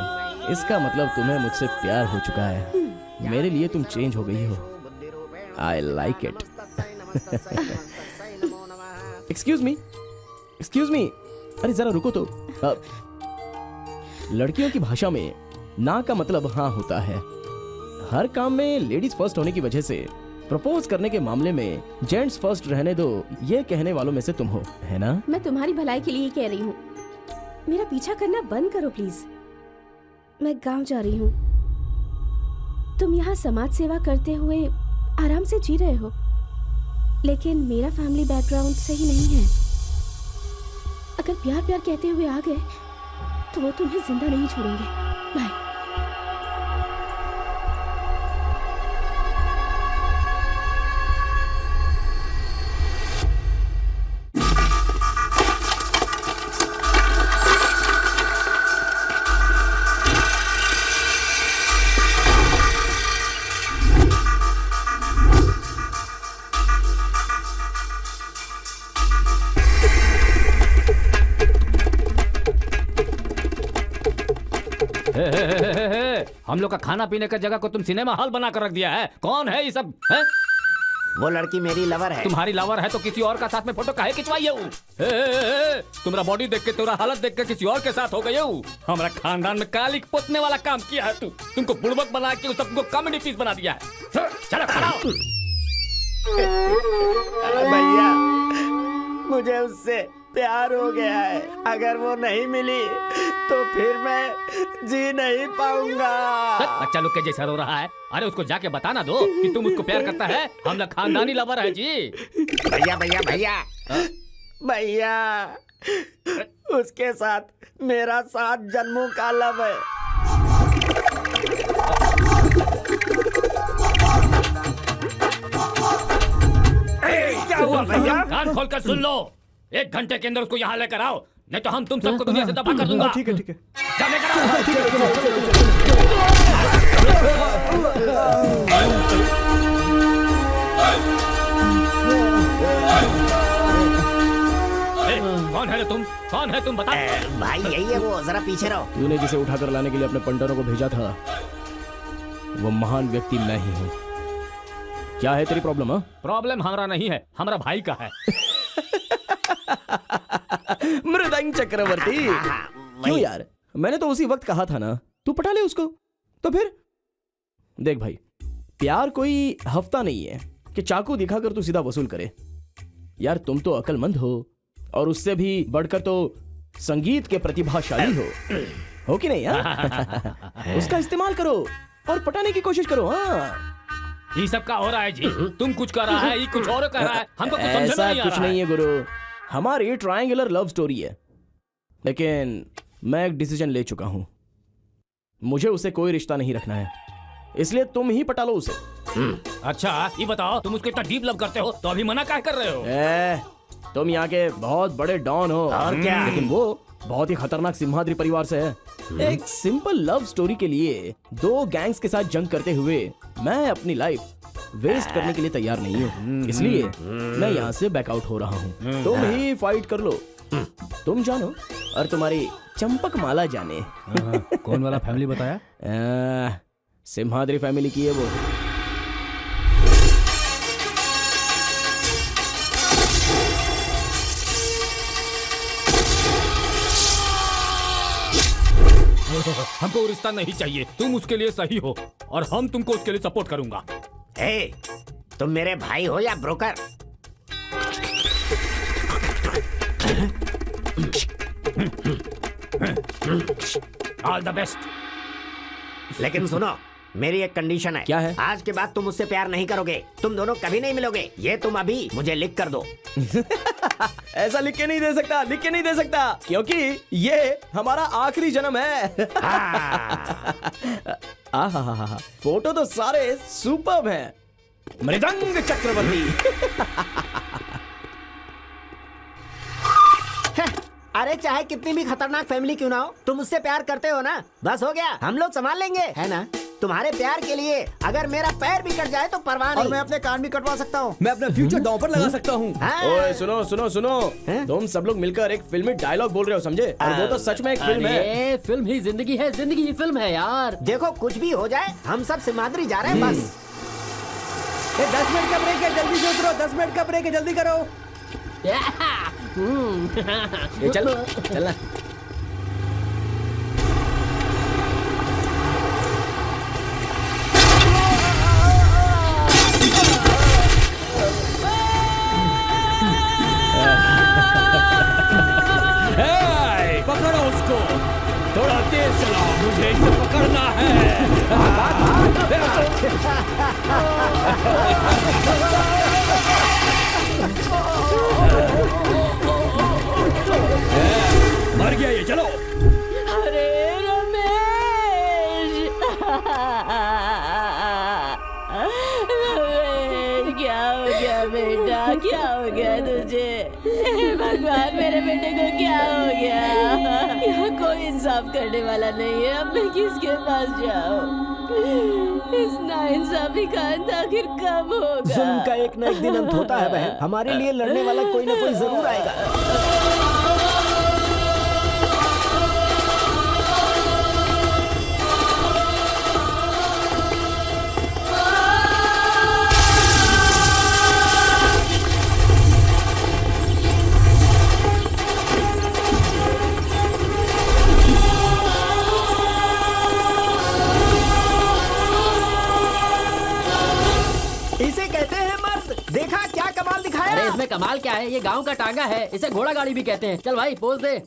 इसका मतलब तुम्हें मुझसे प्यार हो चुका है। मेरे लिए तुम चेंज हो गई हो। I like it. Excuse me, अरे जरा रुको तो। लड़कियों की भाषा में ना का मतलब हाँ होता है। हर काम में लेडीज फर्स्ट होने की वजह से प्रपोज करने के मामले में जेंट्स फर्स्ट रहने दो, ये कहने वालों में से तुम हो, है ना? मैं तुम्हारी भलाई के लिए कह रही हूँ, मेरा पीछा करना बंद करो प्लीज। मैं गांव जा रही हूँ। तुम यहाँ समाज सेवा करते हुए आराम से जी रहे हो, लेकिन मेरा फैमिली बैकग्राउंड सही नहीं है। अगर प्यार प्यार कहते हुए आ गए तो वो तुम्हें जिंदा नहीं छोड़ेंगे। बाय। हम लोग का खाना पीने का जगह को तुम सिनेमा हॉल बना कर रख दिया है। कौन है ये सब है? वो लड़की मेरी लवर है। तुम्हारी लवर है तो किसी और का साथ में फोटो काहे खिंचवाई है? तुम्हारा बॉडी देख के, तुम्हारा हालत देख के किसी और के साथ हो गई हो। हमारा खानदान में काली पोतने वाला काम किया है तू। तुमको बुड़बक बना के सबको कॉमेडी पीस बना दिया है। चलो खड़ा हो। भैया, मुझे उससे प्यार हो गया है। अगर वो नहीं मिली तो फिर मैं जी नहीं पाऊंगा। बच्चा लोग के जैसा रो रहा है। अरे उसको जाके बताना दो कि तुम उसको प्यार करता है। हम लोग खानदानी लवर है जी। भैया भैया भैया भैया, उसके साथ मेरा 7 जन्मों का लव है। क्या हुआ भैया? कान खोल कर सुन लो। 1 घंटे के अंदर उसको यहाँ लेकर आओ, नहीं तो हम तुम सबको दुनिया से दफा कर दूंगा। ठीक है। जा लेकर आओ। कौन है तुम? कौन है तुम? बता। भाई यही है वो, जरा पीछे रहो। तूने जिसे उठाकर लाने के लिए अपने पंटरों को भेजा था, वो महान व्यक्ति मैं ही हूँ। क्या है तेरी प्रॉब्लम? हाँ, प्रॉब्लम हमारा नहीं है, हमारा भाई का है। मृदंग चक्रवर्ती। क्यों यार, मैंने तो उसी वक्त कहा था ना, तू पटा ले उसको। तो फिर देख भाई, प्यार कोई हफ्ता नहीं है कि चाकू दिखाकर तू सीधा वसूल करे। यार तुम तो अक्लमंद हो, और उससे भी बढ़कर तो संगीत के प्रतिभाशाली हो कि नहीं? यार उसका इस्तेमाल करो और पटाने की कोशिश करो। हाँ, ये सब का हो रहा है जी। तुम कुछ कर रहा है, ये कुछ और कर रहा है। हमको कुछ समझ में ऐसा नहीं आ कुछ रहा नहीं है गुरु, हमारी ट्रायंगुलर लव स्टोरी है। लेकिन मैं एक डिसीजन ले चुका हूं, मुझे उसे कोई रिश्ता नहीं रखना है, इसलिए तुम ही पटा लो उसे। अच्छा ये बताओ, तुम उसको इतना डीप लव करते हो तो अभी मना क्या कर रहे हो? तुम यहाँ के बहुत बड़े डॉन हो, और क्या? लेकिन वो बहुत ही खतरनाक सिम्हाद्री परिवार से है। एक सिंपल लव स्टोरी के लिए 2 गैंग्स के साथ जंग करते हुए मैं अपनी लाइफ वेस्ट करने के लिए तैयार नहीं हूँ, इसलिए मैं यहाँ से बैकआउट हो रहा हूँ। तुम ही फाइट कर लो, तुम जानो और तुम्हारी चंपक माला जाने। कौन वाला फैमिली बताया? सिम्हाद्री फैमिली की है वो। हमको रिश्ता नहीं चाहिए, तुम उसके लिए सही हो और हम तुमको उसके लिए सपोर्ट करूंगा। हे, तुम मेरे भाई हो या ब्रोकर? All the best. लेकिन सुनो, मेरी एक कंडीशन है। क्या है? आज के बाद तुम मुझसे प्यार नहीं करोगे, तुम दोनों कभी नहीं मिलोगे। ये तुम अभी मुझे लिख कर दो। ऐसा लिख के नहीं दे सकता, लिख के नहीं दे सकता, क्योंकि ये हमारा आखिरी जन्म है। आहा, फोटो तो सारे सुपर्ब हैं। मृदंग चक्रवर्ती। अरे चाहे कितनी भी खतरनाक फैमिली क्यों ना हो, तुम मुझसे प्यार करते हो ना, बस हो गया, हम लोग संभाल लेंगे, है ना? तुम्हारे प्यार के लिए अगर मेरा पैर भी कट जाए तो परवाह नहीं। और मैं अपने कान भी कटवा सकता हूँ। मैं अपना फ्यूचर दांव पर लगा सकता हूँ। ओए सुनो सुनो सुनो, तुम सब लोग मिलकर एक फिल्मी डायलॉग बोल रहे हो, समझे? और वो तो सच में एक फिल्म है। अरे फिल्म ही जिंदगी है, जिंदगी ही फिल्म है यार। देखो कुछ भी हो जाए, हम सब सिमाद्री जा रहे हैं बस। 10 मिनट का ब्रेक है, जल्दी से उतरो। 10 मिनट का ब्रेक है, जल्दी करो। ये चल चलना। पकड़ो उसको, थोड़ा तेज चलाओ, मुझे इसे पकड़ना है। मर गया ये, चलो। अरे रमेश, रमेश क्या हो गया बेटा, क्या हो गया तुझे? हे भगवान, मेरे बेटे को क्या हो गया? यहाँ कोई इंसाफ करने वाला नहीं है, अब मैं किसके पास जाऊँ? इस नाइंसाफी का अंत आखिर कब होगा? जुल्म का एक न एक दिन अंत होता है बहन, हमारे लिए लड़ने वाला कोई ना कोई जरूर आएगा। इसे कहते हैं मर्द, देखा क्या कमाल दिखाया। अरे इसमें कमाल क्या है, ये गांव का टांगा है, इसे घोड़ा गाड़ी भी कहते हैं। चल भाई पोज दे।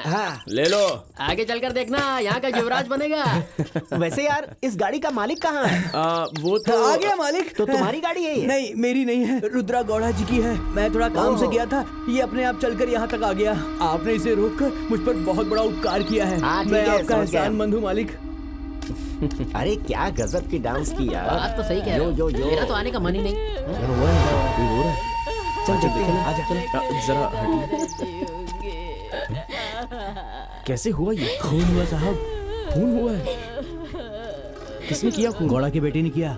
हाँ। ले लो। आगे चलकर देखना, यहाँ का युवराज बनेगा। वैसे यार इस गाड़ी का मालिक कहाँ है? वो तो आ गया मालिक। तो तुम्हारी गाड़ी है ये? नहीं, मेरी नहीं है, रुद्रा गौड़ा जी की है। मैं थोड़ा काम से गया था, ये अपने आप चलकर यहाँ तक आ गया। आपने इसे रोककर मुझ पर बहुत बड़ा उपकार किया है। हाँ, ठीक मैं है, आपका समझ गया। एहसानमंद हूँ मालिक। अरे क्या गजब की डांस की यार। बात तो सही कह रहे हो, मेरा तो आने का मन ही नहीं। चल देखते हैं, आजा चल। जरा हटिए। कैसे हुआ ये? खून हुआ साहब, खून हुआ है? किसने किया खून? गौड़ा की बेटी ने किया।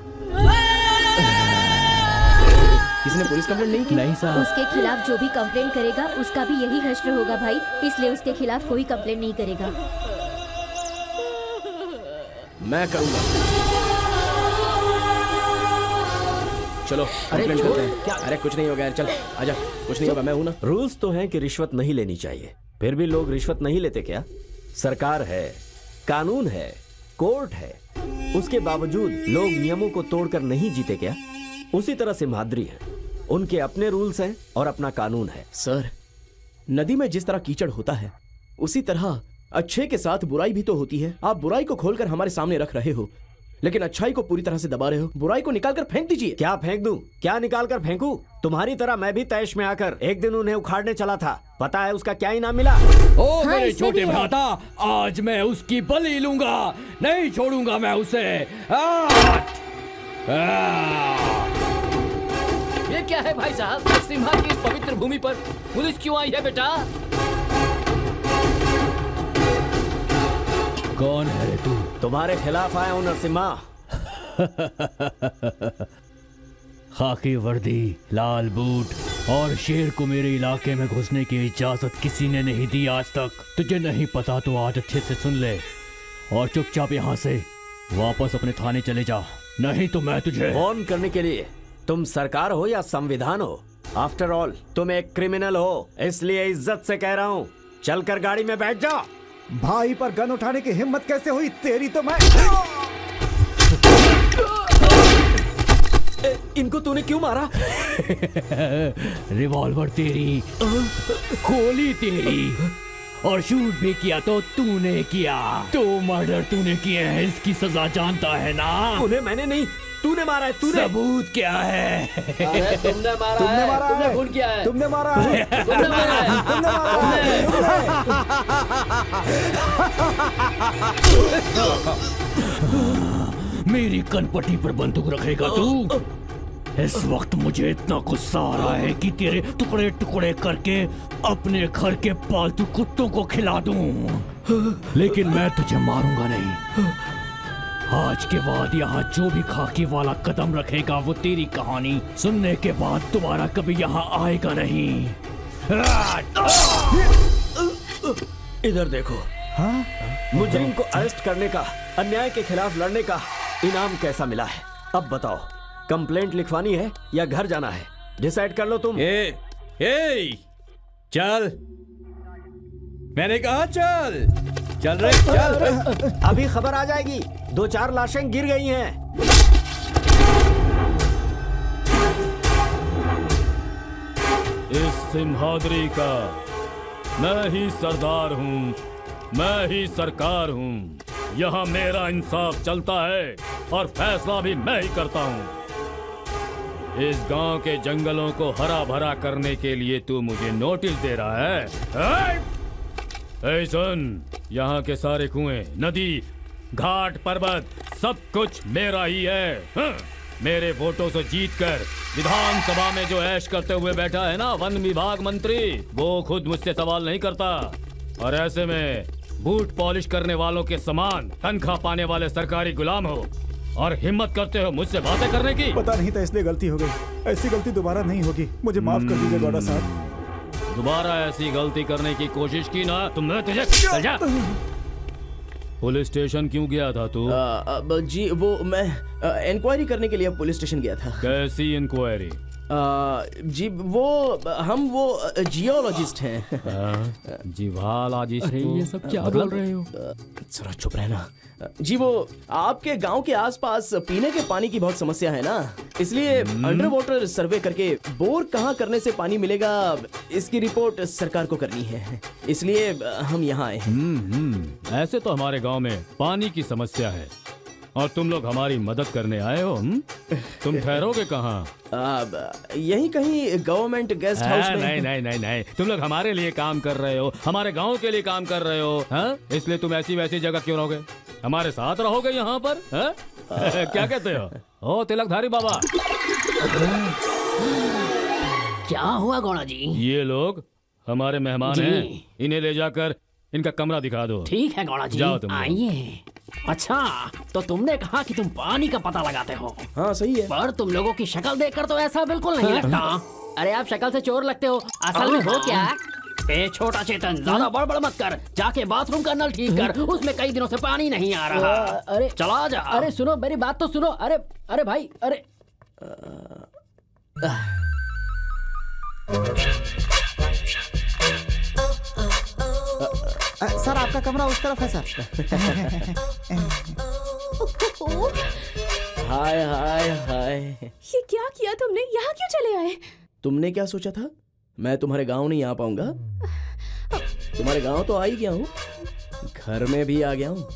किसी ने पुलिस कंप्लेंट नहीं की? नहीं साहब। उसके खिलाफ जो भी कंप्लेंट करेगा उसका भी यही हश्र होगा भाई, इसलिए उसके खिलाफ कोई कंप्लेंट नहीं करेगा। मैं करूंगा। चलो कंप्लेंट छोड़, करते हैं। अरे कुछ नहीं होगा यार, चल आजा, कुछ नहीं होगा, मैं हूं ना। रूल्स तो हैं कि रिश्वत नहीं लेनी चाहिए, फिर भी लोग रिश्वत नहीं लेते क्या? सरकार है, कानून है, कोर्ट है, उसके बावजूद लोग नियमों को तोड़कर नहीं जीते क्या? उसी तरह से सिम्हाद्री है, उनके अपने रूल्स हैं और अपना कानून है। सर, नदी में जिस तरह कीचड़ होता है उसी तरह अच्छे के साथ बुराई भी तो होती है। आप बुराई को खोलकर हमारे सामने रख रहे हो, लेकिन अच्छाई को पूरी तरह से दबा रहे हो। बुराई को निकालकर फेंक दीजिए। क्या फेंक दूं? क्या निकाल कर फेंकूं? तुम्हारी तरह मैं भी तैश में आकर एक दिन उन्हें उखाड़ने चला था, पता है उसका क्या इनाम मिला? ओ मेरे इसमें छोटे भी है। भ्राता, आज मैं उसकी बलि लूंगा, नहीं छोड़ूंगा मैं उसे। ये क्या है भाई साहब, सिम्हा की इस पवित्र भूमि पर पुलिस क्यों आई है बेटा? कौन है रे तू? तुम्हारे खिलाफ आया हूं नरसिम्हा। खाकी वर्दी, लाल बूट और शेर को मेरे इलाके में घुसने की इजाजत किसी ने नहीं दी आज तक। तुझे नहीं पता तो आज अच्छे से सुन ले और चुपचाप यहाँ से वापस अपने थाने चले जा, नहीं तो मैं तुझे। फोन करने के लिए तुम सरकार हो या संविधान हो, आफ्टर ऑल तुम एक क्रिमिनल हो, इसलिए इज्जत से कह रहा हूँ, चलकर गाड़ी में बैठ जाओ। भाई पर गन उठाने की हिम्मत कैसे हुई तेरी? तो मैं इनको तूने क्यों मारा? रिवॉल्वर तेरी, गोली तेरी और शूट भी किया तो तूने किया। तो मर्डर तूने किए हैं, इसकी सजा जानता है ना? उन्हें मैंने नहीं, तूने मारा है, तूने। सबूत क्या है? अरे तुमने मारा तुमने है, मारा तुमने है। खून किया है, तुमने मारा है। तुमने मारा है। तुमने मारा है। मेरी कनपटी पर बंदूक रखेगा तू? इस वक्त मुझे इतना गुस्सा आ रहा है कि तेरे टुकड़े टुकड़े करके अपने घर के पालतू कुत्तों को खिला दूं। लेकिन मैं तुझे मारूंगा नहीं। आज के बाद यहाँ जो भी खाकी वाला कदम रखेगा वो तेरी कहानी सुनने के बाद दोबारा कभी यहाँ आएगा नहीं। इधर देखो। हाँ? मुजरिम को अरेस्ट करने का, अन्याय के खिलाफ लड़ने का इनाम कैसा मिला है? अब बताओ, कंप्लेंट लिखवानी है या घर जाना है? डिसाइड कर लो तुम। चल, मैंने कहा चल। चल रे चल। अभी खबर आ जाएगी, 2-4 लाशें गिर गई हैं। इस सिंहाद्री का मैं ही सरदार हूँ, मैं ही सरकार हूँ। यहाँ मेरा इंसाफ चलता है और फैसला भी मैं ही करता हूँ। इस गांव के जंगलों को हरा भरा करने के लिए तू मुझे नोटिस दे रहा है? ऐ सुन, यहाँ के सारे कुएं, नदी, घाट, पर्वत सब कुछ मेरा ही है। हाँ? मेरे वोटों से जीतकर विधानसभा में जो ऐश करते हुए बैठा है ना वन विभाग मंत्री, वो खुद मुझसे सवाल नहीं करता। और ऐसे में बूट पॉलिश करने वालों के समान तनख्वाह पाने वाले सरकारी गुलाम हो और हिम्मत करते हो मुझसे बातें करने की। पता नहीं था इसलिए गलती हो गई। ऐसी गलती दोबारा नहीं होगी, मुझे माफ कर दीजिए गौड़ा साहब। दोबारा ऐसी गलती करने की कोशिश की ना तो मैं तुझे चल जा। पुलिस स्टेशन क्यों गया था तू? जी वो मैं इंक्वायरी करने के लिए पुलिस स्टेशन गया था। कैसी इंक्वायरी? जी वो जियोलॉजिस्ट हैं। जीवालॉजिस्ट? ये सब क्या बोल रहे हो? जरा चुप रहना। जी वो आपके गांव के आसपास पीने के पानी की बहुत समस्या है ना, इसलिए अंडर वाटर सर्वे करके बोर कहाँ करने से पानी मिलेगा इसकी रिपोर्ट सरकार को करनी है, इसलिए हम यहाँ आए हैं। ऐसे तो हमारे गांव में पानी की समस्या है और तुम लोग हमारी मदद करने आए हो। तुम ठहरोगे कहाँ? यहीं कहीं गवर्नमेंट गेस्ट हाउस में। नहीं नहीं नहीं नहीं, तुम लोग हमारे लिए काम कर रहे हो, हमारे गांव के लिए काम कर रहे हो। हाँ? इसलिए तुम ऐसी वैसी जगह क्यों रहोगे? हमारे साथ रहोगे यहाँ पर। हाँ? क्या कहते हो? ओ तिलकधारी बाबा। क्या हुआ गौड़ा जी? ये लोग हमारे मेहमान जी। हैं, इन्हें ले जाकर इनका कमरा दिखा दो। ठीक है गौड़ा जी, जाओ तुम लोग। आइए। अच्छा, तो तुमने कहा कि तुम पानी का पता लगाते हो। हाँ सही है। पर तुम लोगों की शक्ल देखकर तो ऐसा बिल्कुल नहीं लगता। अरे आप शक्ल से चोर लगते हो, असल में हो क्या? ए छोटा चेतन, ज्यादा बड़बड़ मत कर, जाके बाथरूम का नल ठीक कर, उसमें कई दिनों से पानी नहीं आ रहा। अरे चला जा। अरे सुनो, मेरी बात तो सुनो। अरे अरे भाई, अरे सर आपका कमरा उस तरफ है सर। हाय हाय हाय। ये क्या किया तुमने? यहाँ क्यों चले आए? तुमने क्या सोचा था मैं तुम्हारे गांव नहीं आ पाऊंगा? तुम्हारे गांव तो आ ही गया हूँ, घर में भी आ गया हूँ।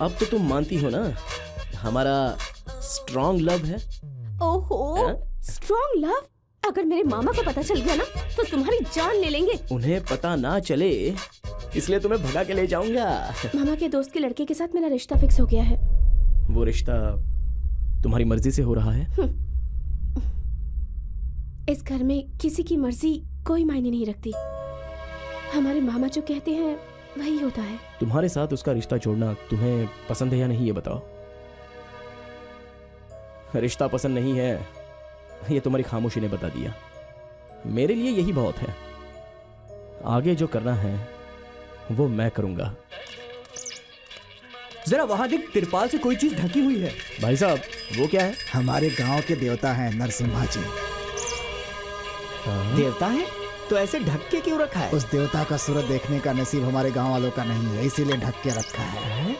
अब तो तुम मानती हो ना हमारा स्ट्रॉन्ग लव है। ओहो, स्ट्रॉन्ग लव? अगर मेरे मामा को पता चल गया ना तो तुम्हारी जान ले लेंगे। उन्हें पता ना चले इसलिए तुम्हें भगा के ले जाऊंगा। मामा के दोस्त के लड़के के साथ मेरा रिश्ता फिक्स हो गया है। वो रिश्ता तुम्हारी मर्जी से हो रहा है? इस घर में किसी की मर्जी कोई मायने नहीं रखती। हमारे मामा जो कहते हैं वही होता है। तुम्हारे साथ उसका रिश्ता जोड़ना तुम्हें पसंद है या नहीं ये बताओ। रिश्ता पसंद नहीं है ये तुम्हारी खामोशी ने बता दिया। मेरे लिए यही बहुत है। आगे जो करना है वो मैं करूंगा। जरा वहां देख, तिरपाल से कोई चीज ढकी हुई है। भाई साहब वो क्या है? हमारे गांव के देवता हैं नरसिम्हा जी। देवता है तो ऐसे ढक के क्यों रखा है? उस देवता का सूरत देखने का नसीब हमारे गांव वालों का नहीं है, इसीलिए ढक के रखा है।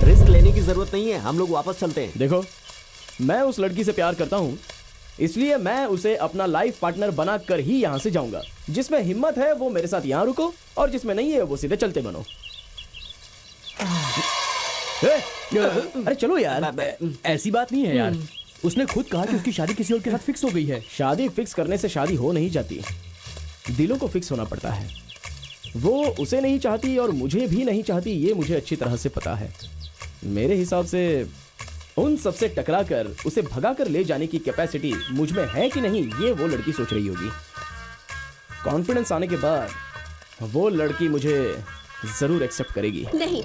रिस्क लेने की जरूरत नहीं है, हम लोग वापस चलते हैं। देखो मैं उस लड़की से प्यार करता हूँ इसलिए मैं उसे अपना लाइफ पार्टनर बना कर ही यहाँ से जाऊंगा। जिसमें हिम्मत है वो मेरे साथ यहाँ रुको, और जिसमें नहीं है वो सीधे चलते बनो। अरे चलो यार, ऐसी बात नहीं है यार। उसने खुद कहा कि उसकी शादी किसी और के साथ फिक्स हो गई है। शादी फिक्स करने से शादी हो नहीं जाती, दिलों को फिक्स होना पड़ता है। वो उसे नहीं चाहती और मुझे भी नहीं चाहती, ये मुझे अच्छी तरह से पता है। मेरे हिसाब से उन सबसे टकराकर उसे भगाकर ले जाने की कैपेसिटी मुझ में है कि नहीं, ये वो लड़की सोच रही होगी। कॉन्फिडेंस आने के बाद वो लड़की मुझे जरूर एक्सेप्ट करेगी। नहीं,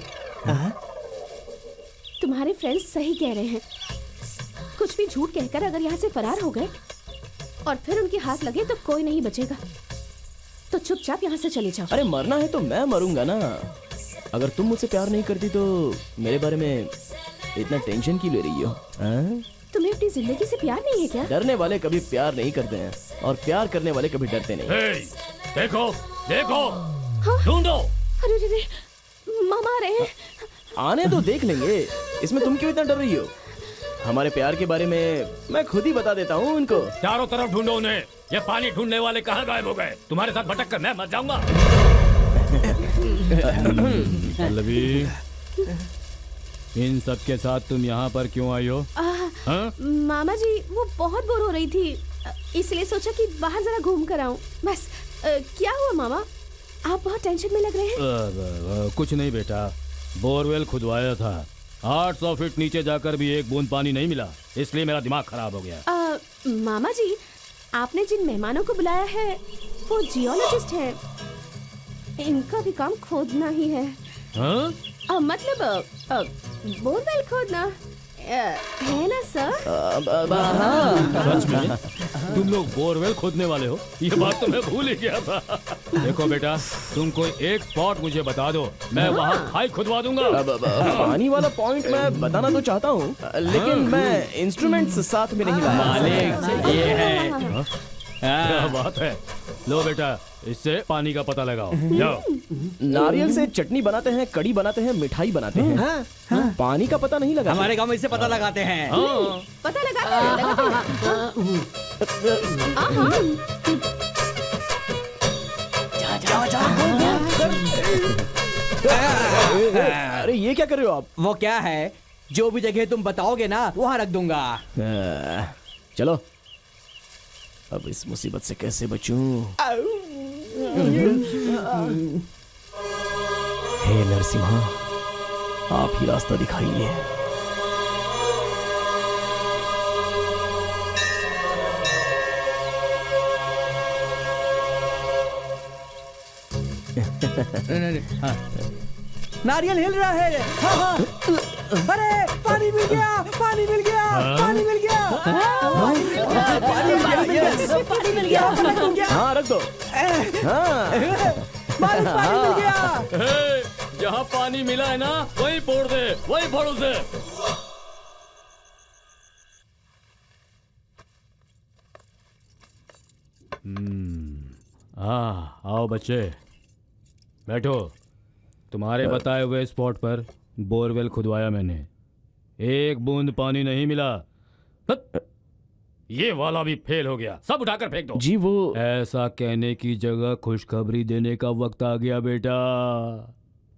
तुम्हारे फ्रेंड्स सही कह रहे हैं। कुछ भी झूठ कहकर अगर यहाँ से फरार हो गए और फिर उनके हाथ लगे तो कोई नहीं बचेगा। तो चुपचाप यहाँ से चले जाओ। अरे मरना है तो मैं मरूंगा ना। अगर तुम मुझसे प्यार नहीं करती तो मेरे बारे में इतना टेंशन क्यों ले रही हो? तुम्हें अपनी जिंदगी से प्यार नहीं है क्या? डरने वाले कभी प्यार नहीं करते हैं और प्यार करने वाले कभी डरते नहीं। देखो देखो, हाँ? ढूंढो। अरे रे, मामा आ रहे हैं। आने तो देख लेंगे, इसमें तुम क्यों इतना डर रही हो? हमारे प्यार के बारे में मैं खुद ही बता देता हूँ उनको। चारों तरफ ढूंढो उन्हें। ये पानी ढूंढने वाले कहाँ गायब हो गए? तुम्हारे साथ भटक कर मैं मर जाऊंगा। पल्लवी, इन सब के साथ तुम यहाँ पर क्यों आई हो? मामा जी, वो बहुत बोर हो रही थी, इसलिए सोचा कि बाहर जरा घूम कर आऊं। बस। क्या हुआ मामा, आप बहुत टेंशन में लग रहे हैं। कुछ नहीं बेटा, बोरवेल खुदवाया था। 800 फीट नीचे जाकर भी एक बूंद पानी नहीं मिला, इसलिए मेरा दिमाग खराब हो गया। मामा जी, आपने जिन मेहमानों को बुलाया है वो जियोलॉजिस्ट हैं। इनका भी काम खोदना ही है। मतलब बोरवेल खोदना है ना सर? सच में तुम लोग बोरवेल खोदने वाले हो? ये बात तो मैं भूल ही गया था। देखो बेटा, तुम कोई एक स्पॉट मुझे बता दो, मैं वहाँ खाई खुदवा दूंगा। पानी वाला पॉइंट मैं बताना तो चाहता हूँ, लेकिन मैं इंस्ट्रूमेंट्स साथ में नहीं लाया। मालिक, ये है। क्या बात है। लो बेटा, इससे पानी का पता लगाओ। जाओ। नारियल से चटनी बनाते हैं, कड़ी बनाते हैं, मिठाई बनाते हैं। पानी का पता नहीं लगा। हमारे गांव में इससे पता लगाते हैं। पता लगाते हैं। अरे ये क्या कर रहे हो आप? वो क्या है, जो भी जगह तुम बताओगे ना वहाँ रख दूंगा। चलो, अब इस मुसीबत से कैसे बचूं? हे नरसिम्हा, आप ही रास्ता दिखाइए। नारियल हिल रहा है। हाँ हाँ। अरे पानी मिल गया, पानी मिल गया, पानी मिल गया, पानी मिल गया, यस, पानी मिल गया, मिल गया। हाँ रख दो। पानी मिल गया। जहाँ पानी मिला है ना, वही फोड़ दे, वही फोड़ उसे। आओ बच्चे, बैठो। तुम्हारे बताए हुए स्पॉट पर बोरवेल खुदवाया मैंने, एक बूंद पानी नहीं मिला। ये वाला भी फेल हो गया, सब उठाकर फेंक दो। जी वो ऐसा कहने की जगह खुशखबरी देने का वक्त आ गया बेटा।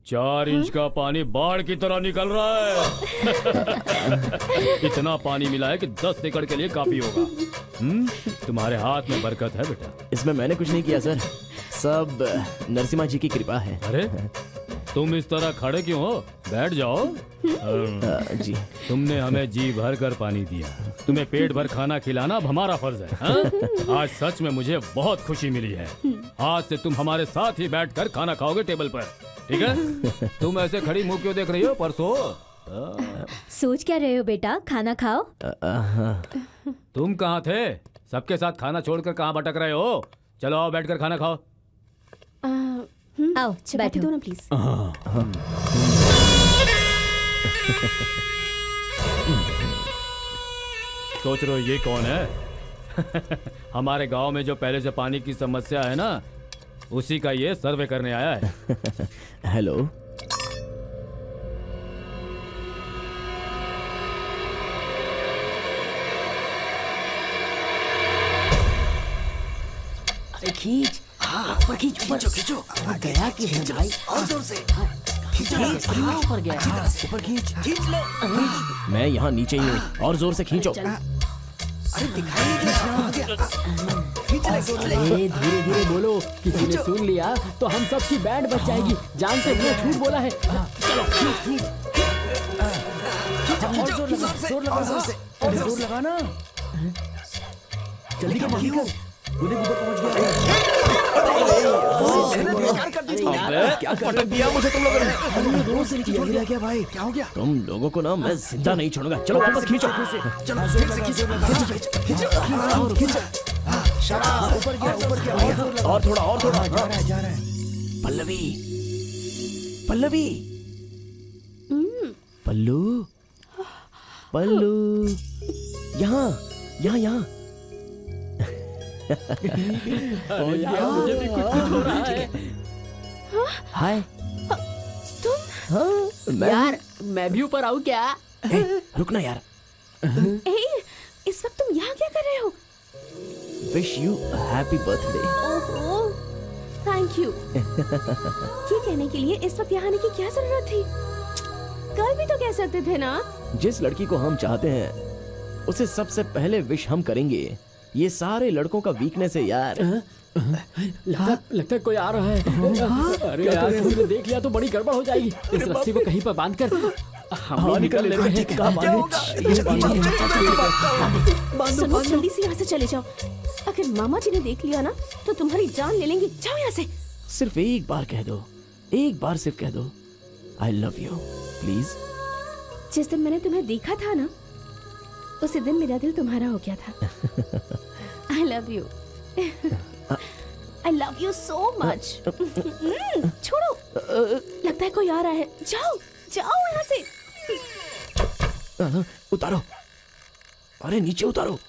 4 इंच का पानी बाढ़ की तरह निकल रहा है। इतना पानी मिला है कि 10 एकड़ के लिए काफी होगा। तुम्हारे हाथ में बरकत है बेटा। इसमें मैंने कुछ नहीं किया सर, सब नरसिम्हा जी की कृपा है। अरे तुम इस तरह खड़े क्यों हो? बैठ जाओ। जी तुमने हमें जी भर कर पानी दिया, तुम्हें पेट भर खाना खिलाना अब हमारा फर्ज है। हाँ? आज सच में मुझे बहुत खुशी मिली है। आज से तुम हमारे साथ ही बैठकर खाना खाओगे टेबल पर, ठीक है? तुम ऐसे खड़ी मुंह क्यों देख रही हो? परसों सोच क्या रहे हो बेटा, खाना खाओ। तुम कहाँ थे? सबके साथ खाना छोड़कर कहाँ भटक रहे हो? चलो आओ, बैठकर खाना खाओ। आओ चपाती दो ना प्लीज। सोच रहे हो ये कौन है? हमारे गांव में जो पहले से पानी की समस्या है ना, उसी का ये सर्वे करने आया है। हेलो, खींच ऊपर खींच ऊपर खींचो गया कि है भाई और जोर से ऊपर गया ऊपर खींच लो मैं यहाँ नीचे ही हूँ और जोर से खींचो। धीरे धीरे बोलो, किसी ने सुन लिया तो हम सबकी बैंड बच जाएगी। जान से इतना झूठ बोला है। चलो जोर लगा ना। जल्दी कर उधर पहुंच गया। क्या पटक दिया मुझे तुम लोगों ने? जोर से गिरा क्या भाई? क्या हो गया? तुम लोगों को ना मैं जिंदा नहीं छोड़ूंगा। चलो वापस खींचो। और थोड़ा जा रहा है। पल्लवी पल्लवी पल्लू पल्लू यहाँ यहाँ यहाँ मुझे भी कुछ हो रहा है। हाय तुम? हाँ मैं यार मैं भी ऊपर आऊँ क्या? रुकना यार। इस वक्त तुम यहाँ क्या कर रहे हो? Wish you happy birthday. ओहो, थैंक यू। ये कहने के लिए इस वक्त यहाँ आने की क्या जरूरत थी? कल भी तो कह सकते थे ना। जिस लड़की को हम चाहते हैं उसे सबसे पहले विश हम करेंगे। ये सारे लड़कों का वीकनेस है यार। लगता है कोई आ रहा है। अरे यार किसी ने देख लिया तो बड़ी गड़बड़ हो जाएगी। इस रस्सी को कहीं पर बांध कर हम भी निकल लेते हैं। सुनो, जल्दी से यहाँ से चले जाओ। अगर मामा जी ने देख लिया ना तो तुम्हारी जान ले लेंगे। जाओ यहाँ से। सिर्फ एक बार कह दो, एक बार सिर्फ कह दो आई लव यू प्लीज। जिस दिन मैंने तुम्हें देखा था ना उसी दिन मेरा दिल तुम्हारा हो गया था। I love you. I love you so much. छोड़ो, लगता है कोई आ रहा है। जाओ जाओ यहाँ से। उतारो, अरे नीचे उतारो।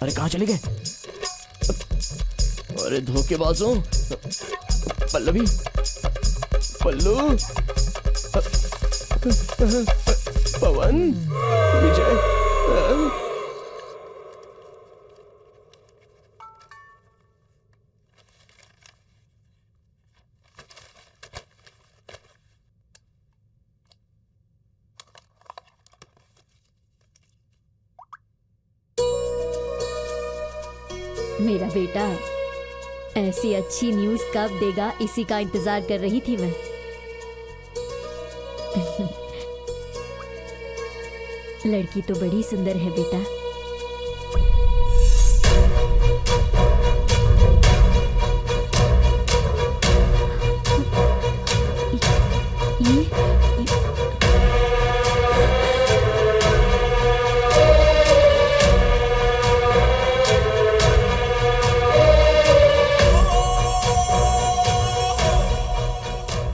अरे कहाँ चले गए? अरे धोखेबाजों। पल्लवी पल्लू पवन विजय। मेरा बेटा ऐसी अच्छी न्यूज़ कब देगा, इसी का इंतजार कर रही थी मैं। लड़की तो बड़ी सुंदर है बेटा।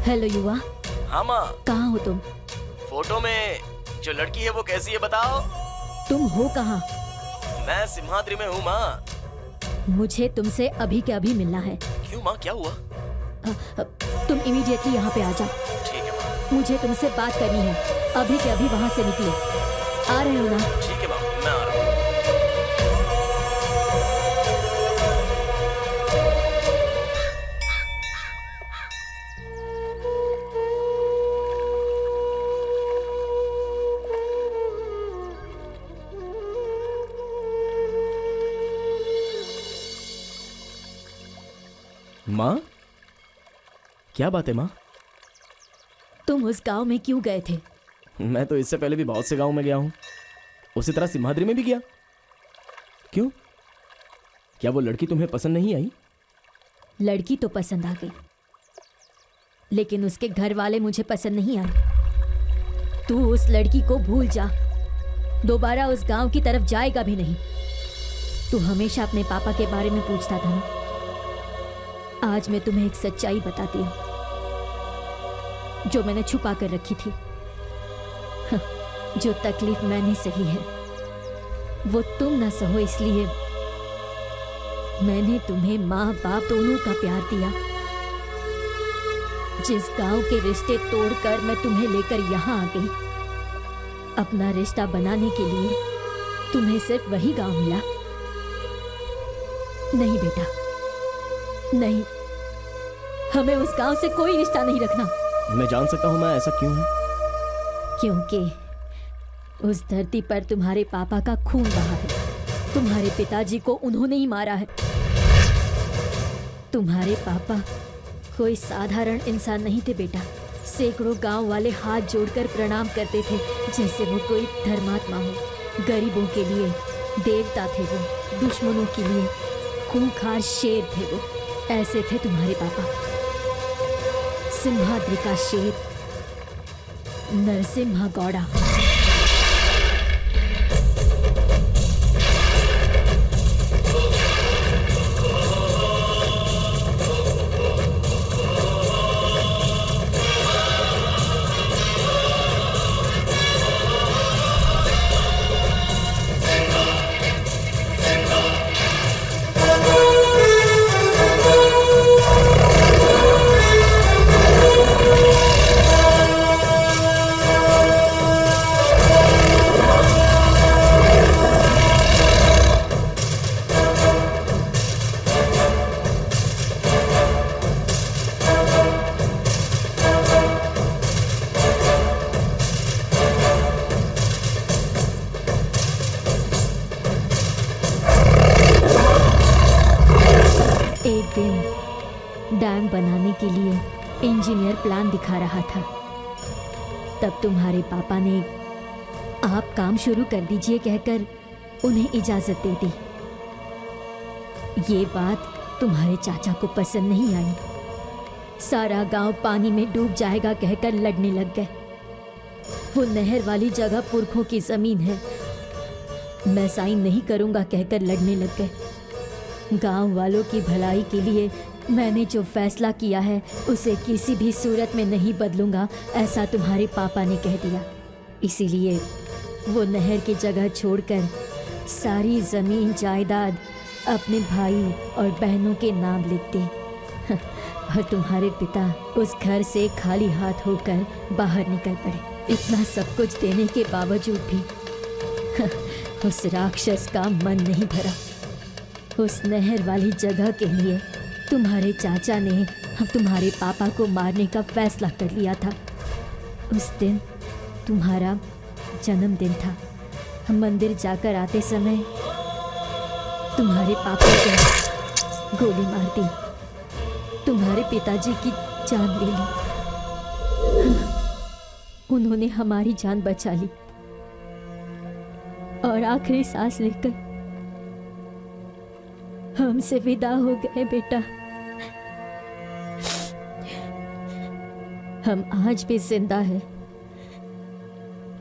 हेलो युवा। हाँ माँ, कहाँ हो तुम? फोटो में जो लड़की है वो कैसी है बताओ? तुम हो कहाँ? मैं सिम्हाद्री में हूँ माँ। मुझे तुमसे अभी के अभी मिलना है। क्यों माँ, क्या हुआ? तुम इमीडिएटली यहाँ पे आ जाओ। ठीक है माँ। मुझे तुमसे बात करनी है। अभी के अभी वहाँ से निकलो। आ रहे हो ना? ठीक है माँ, मैं आ रहा हूँ। माँ, क्या बात है माँ? तुम उस गांव में क्यों गए थे? मैं तो इससे पहले भी बहुत से गांव में गया हूँ, उसी तरह सिम्हाद्री में भी गया। क्यों, क्या वो लड़की तुम्हें पसंद नहीं आई? लड़की तो पसंद आ गई, लेकिन उसके घर वाले मुझे पसंद नहीं आए। तू उस लड़की को भूल जा, दोबारा उस गांव की तरफ जाएगा भी नहीं। तू हमेशा अपने पापा के बारे में पूछता था ना। आज मैं तुम्हें एक सच्चाई बताती हूँ जो मैंने छुपा कर रखी थी। जो तकलीफ मैंने सही है वो तुम ना सहो, इसलिए मैंने तुम्हें माँ बाप दोनों का प्यार दिया। जिस गांव के रिश्ते तोड़कर मैं तुम्हें लेकर यहाँ आ गई, अपना रिश्ता बनाने के लिए तुम्हें सिर्फ वही गांव मिला? नहीं बेटा, नहीं, हमें उस गांव से कोई रिश्ता नहीं रखना। मैं जान सकता हूँ मैं ऐसा क्यों है? क्योंकि उस धरती पर तुम्हारे पापा का खून बहा है। तुम्हारे पिताजी को उन्होंने ही मारा है। तुम्हारे पापा कोई साधारण इंसान नहीं थे बेटा। सैकड़ों गांव वाले हाथ जोड़कर प्रणाम करते थे जैसे वो कोई धर्मात्मा हो। गरीबों के लिए देवता थे वो, दुश्मनों के लिए खूंखार शेर थे वो। ऐसे थे तुम्हारे पापा, सिंहाद्री का शेर, नरसिम्हा गौड़ा। डैम बनाने के लिए इंजीनियर प्लान दिखा रहा था। तब तुम्हारे पापा ने आप काम शुरू कर दीजिए कहकर उन्हें इजाजत दे दी। ये बात तुम्हारे चाचा को पसंद नहीं आई। सारा गांव पानी में डूब जाएगा कहकर लड़ने लग गए। वो नहर वाली जगह पुरखों की जमीन है, मैं साइन नहीं करूंगा कहकर लड़ने लग गए। गांव वालों की भलाई के लिए मैंने जो फैसला किया है उसे किसी भी सूरत में नहीं बदलूंगा, ऐसा तुम्हारे पापा ने कह दिया। इसीलिए वो नहर की जगह छोड़कर सारी जमीन जायदाद अपने भाई और बहनों के नाम लिख दी। और तुम्हारे पिता उस घर से खाली हाथ होकर बाहर निकल पड़े। इतना सब कुछ देने के बावजूद भी उस राक्षस का मन नहीं भरा। उस नहर वाली जगह के लिए तुम्हारे चाचा ने अब तुम्हारे पापा को मारने का फैसला कर लिया था। उस दिन तुम्हारा जन्मदिन था। हम मंदिर जाकर आते समय तुम्हारे पापा को गोली मार दी, तुम्हारे पिताजी की जान ले ली। उन्होंने हमारी जान बचा ली और आखिरी सांस लेकर हमसे विदा हो गए बेटा। हम आज भी जिंदा हैं।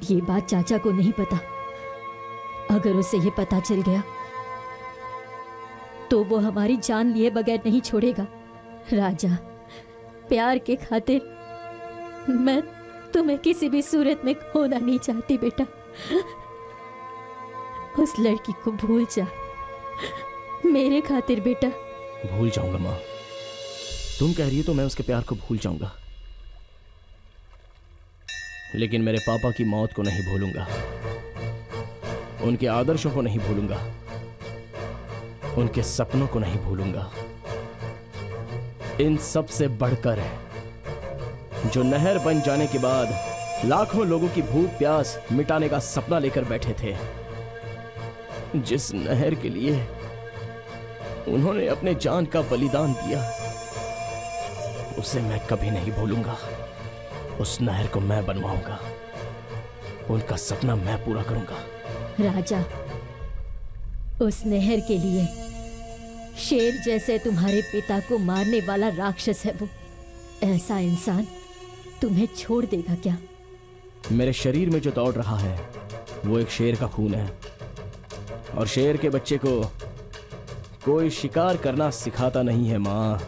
ये बात चाचा को नहीं पता। अगर उसे ये पता चल गया तो वो हमारी जान लिए बगैर नहीं छोड़ेगा। राजा, प्यार के खातिर मैं तुम्हें किसी भी सूरत में खोना नहीं चाहती बेटा। उस लड़की को भूल जा मेरे खातिर बेटा। भूल जाऊंगा माँ, तुम कह रही हो तो मैं उसके प्यार को भूल जाऊंगा, लेकिन मेरे पापा की मौत को नहीं भूलूंगा, उनके आदर्शों को नहीं भूलूंगा, उनके सपनों को नहीं भूलूंगा। इन सब से बढ़कर जो नहर बन जाने के बाद लाखों लोगों की भूख प्यास मिटाने का सपना लेकर बैठे थे, जिस नहर के लिए उन्होंने अपने जान का बलिदान दिया, उसे मैं कभी नहीं भूलूंगा। उस नहर को मैं बनवाऊंगा, उनका सपना मैं पूरा करूंगा। राजा, उस नहर के लिए शेर जैसे तुम्हारे पिता को मारने वाला राक्षस है वो। ऐसा इंसान तुम्हें छोड़ देगा क्या? मेरे शरीर में जो दौड़ रहा है वो एक शेर का खून है, और शेर के बच्चे को कोई शिकार करना सिखाता नहीं है माँ।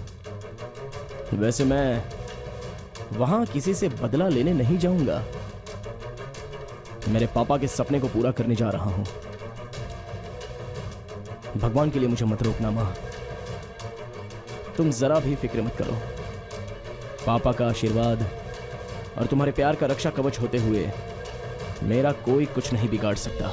वैसे मैं वहां किसी से बदला लेने नहीं जाऊंगा, मेरे पापा के सपने को पूरा करने जा रहा हूं। भगवान के लिए मुझे मत रोकना माँ, तुम जरा भी फिक्र मत करो। पापा का आशीर्वाद और तुम्हारे प्यार का रक्षा कवच होते हुए मेरा कोई कुछ नहीं बिगाड़ सकता।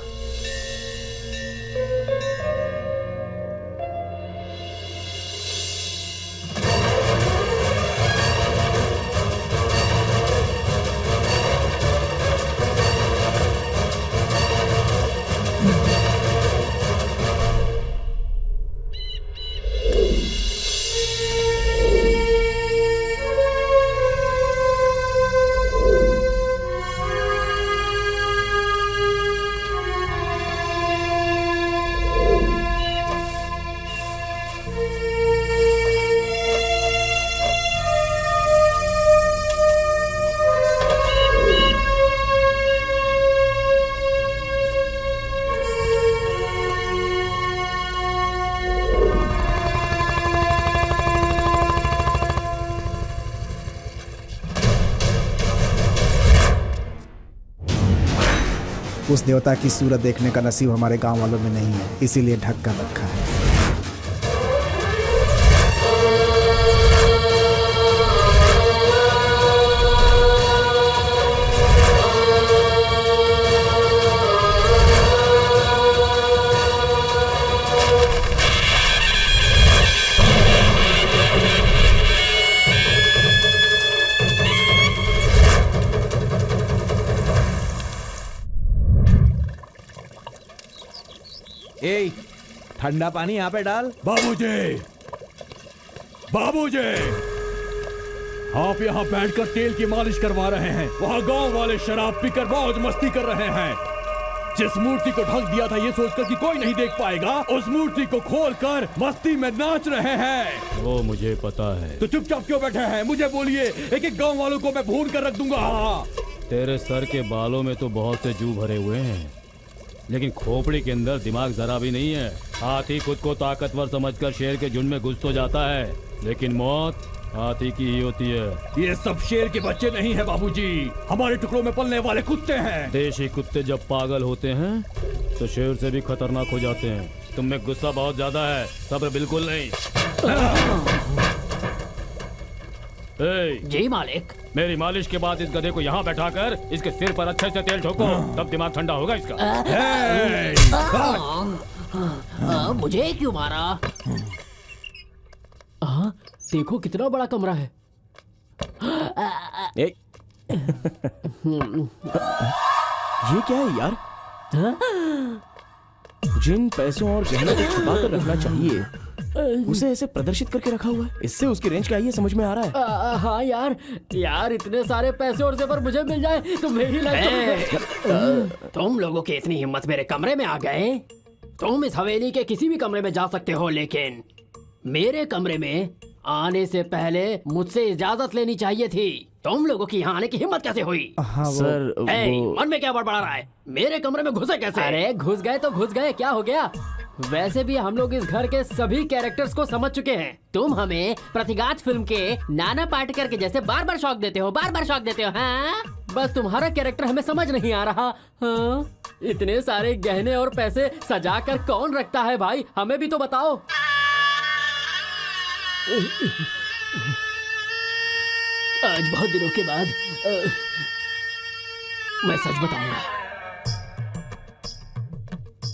उस देवता की सूरत देखने का नसीब हमारे गांव वालों में नहीं है, इसीलिए ढक कर रखा है। ए, ठंडा पानी यहाँ पे डाल। बाबूजी, बाबूजी, आप यहाँ बैठकर तेल की मालिश करवा रहे हैं, वहाँ गांव वाले शराब पीकर मौज मस्ती कर रहे हैं। जिस मूर्ति को ढक दिया था ये सोचकर कि कोई नहीं देख पाएगा, उस मूर्ति को खोलकर मस्ती में नाच रहे हैं। वो मुझे पता है। तो चुपचाप क्यों बैठे हैं? मुझे बोलिए, एक एक गांव वालों को मैं भून कर रख दूंगा। तेरे सर के बालों में तो बहुत से जू भरे हुए हैं, लेकिन खोपड़ी के अंदर दिमाग जरा भी नहीं है। हाथी खुद को ताकतवर समझकर शेर के झुंड में घुस तो जाता है, लेकिन मौत हाथी की ही होती है। ये सब शेर के बच्चे नहीं है बाबूजी, हमारे टुकड़ों में पलने वाले कुत्ते हैं। देशी कुत्ते जब पागल होते हैं तो शेर से भी खतरनाक हो जाते हैं। तुम में गुस्सा बहुत ज्यादा है, सब्र बिल्कुल नहीं। जी मालिक। मेरी मालिश के बाद इस गधे को यहाँ बैठाकर इसके सिर पर अच्छे से तेल ठोको, तब दिमाग ठंडा होगा इसका। मुझे क्यों मारा? देखो कितना बड़ा कमरा है। ये क्या है यार? जिन पैसों और गहनों को छुपा कर रखना चाहिए उसे ऐसे प्रदर्शित करके रखा हुआ है। इससे उसकी रेंज क्या है ये समझ में आ रहा है। हाँ यार इतने सारे पैसे और जेवर मुझे मिल जाए तो मेरी लाइफ। तुम लोगों की इतनी हिम्मत मेरे कमरे में आ गए? तुम इस हवेली के किसी भी कमरे में जा सकते हो, लेकिन मेरे कमरे में आने से पहले मुझसे इजाजत लेनी चाहिए थी। तुम लोगों की यहाँ आने की हिम्मत कैसे हुई? सर मन में क्या बड़बड़ा रहा है? मेरे कमरे में घुसे कैसे? अरे घुस गए तो घुस गए, क्या हो गया? वैसे भी हम लोग इस घर के सभी कैरेक्टर्स को समझ चुके हैं। तुम हमें प्रतिघात फिल्म के नाना पाटेकर के जैसे बार बार शौक देते हो, हाँ? बस तुम्हारा कैरेक्टर हमें समझ नहीं आ रहा। हाँ? इतने सारे गहने और पैसे सजा कर कौन रखता है भाई? हमें भी तो बताओ। आज बहुत दिनों के बाद मैं सच बताऊंगा।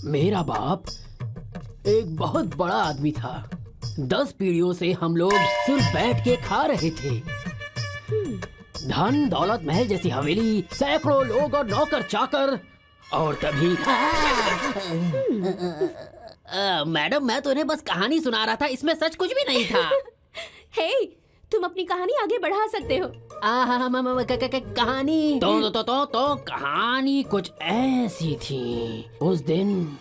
मेरा बाप एक बहुत बड़ा आदमी था। 10 पीढ़ियों से हम लोग सिर्फ बैठ के खा रहे थे। धन दौलत महल जैसी हवेली, सैकड़ों लोग और नौकर चाकर, और कभी मैडम मैं तो इन्हें बस कहानी सुना रहा था, इसमें सच कुछ भी नहीं था। हे, तुम अपनी कहानी आगे बढ़ा सकते हो। कहानी तो कहानी कुछ ऐसी थी। उस दिन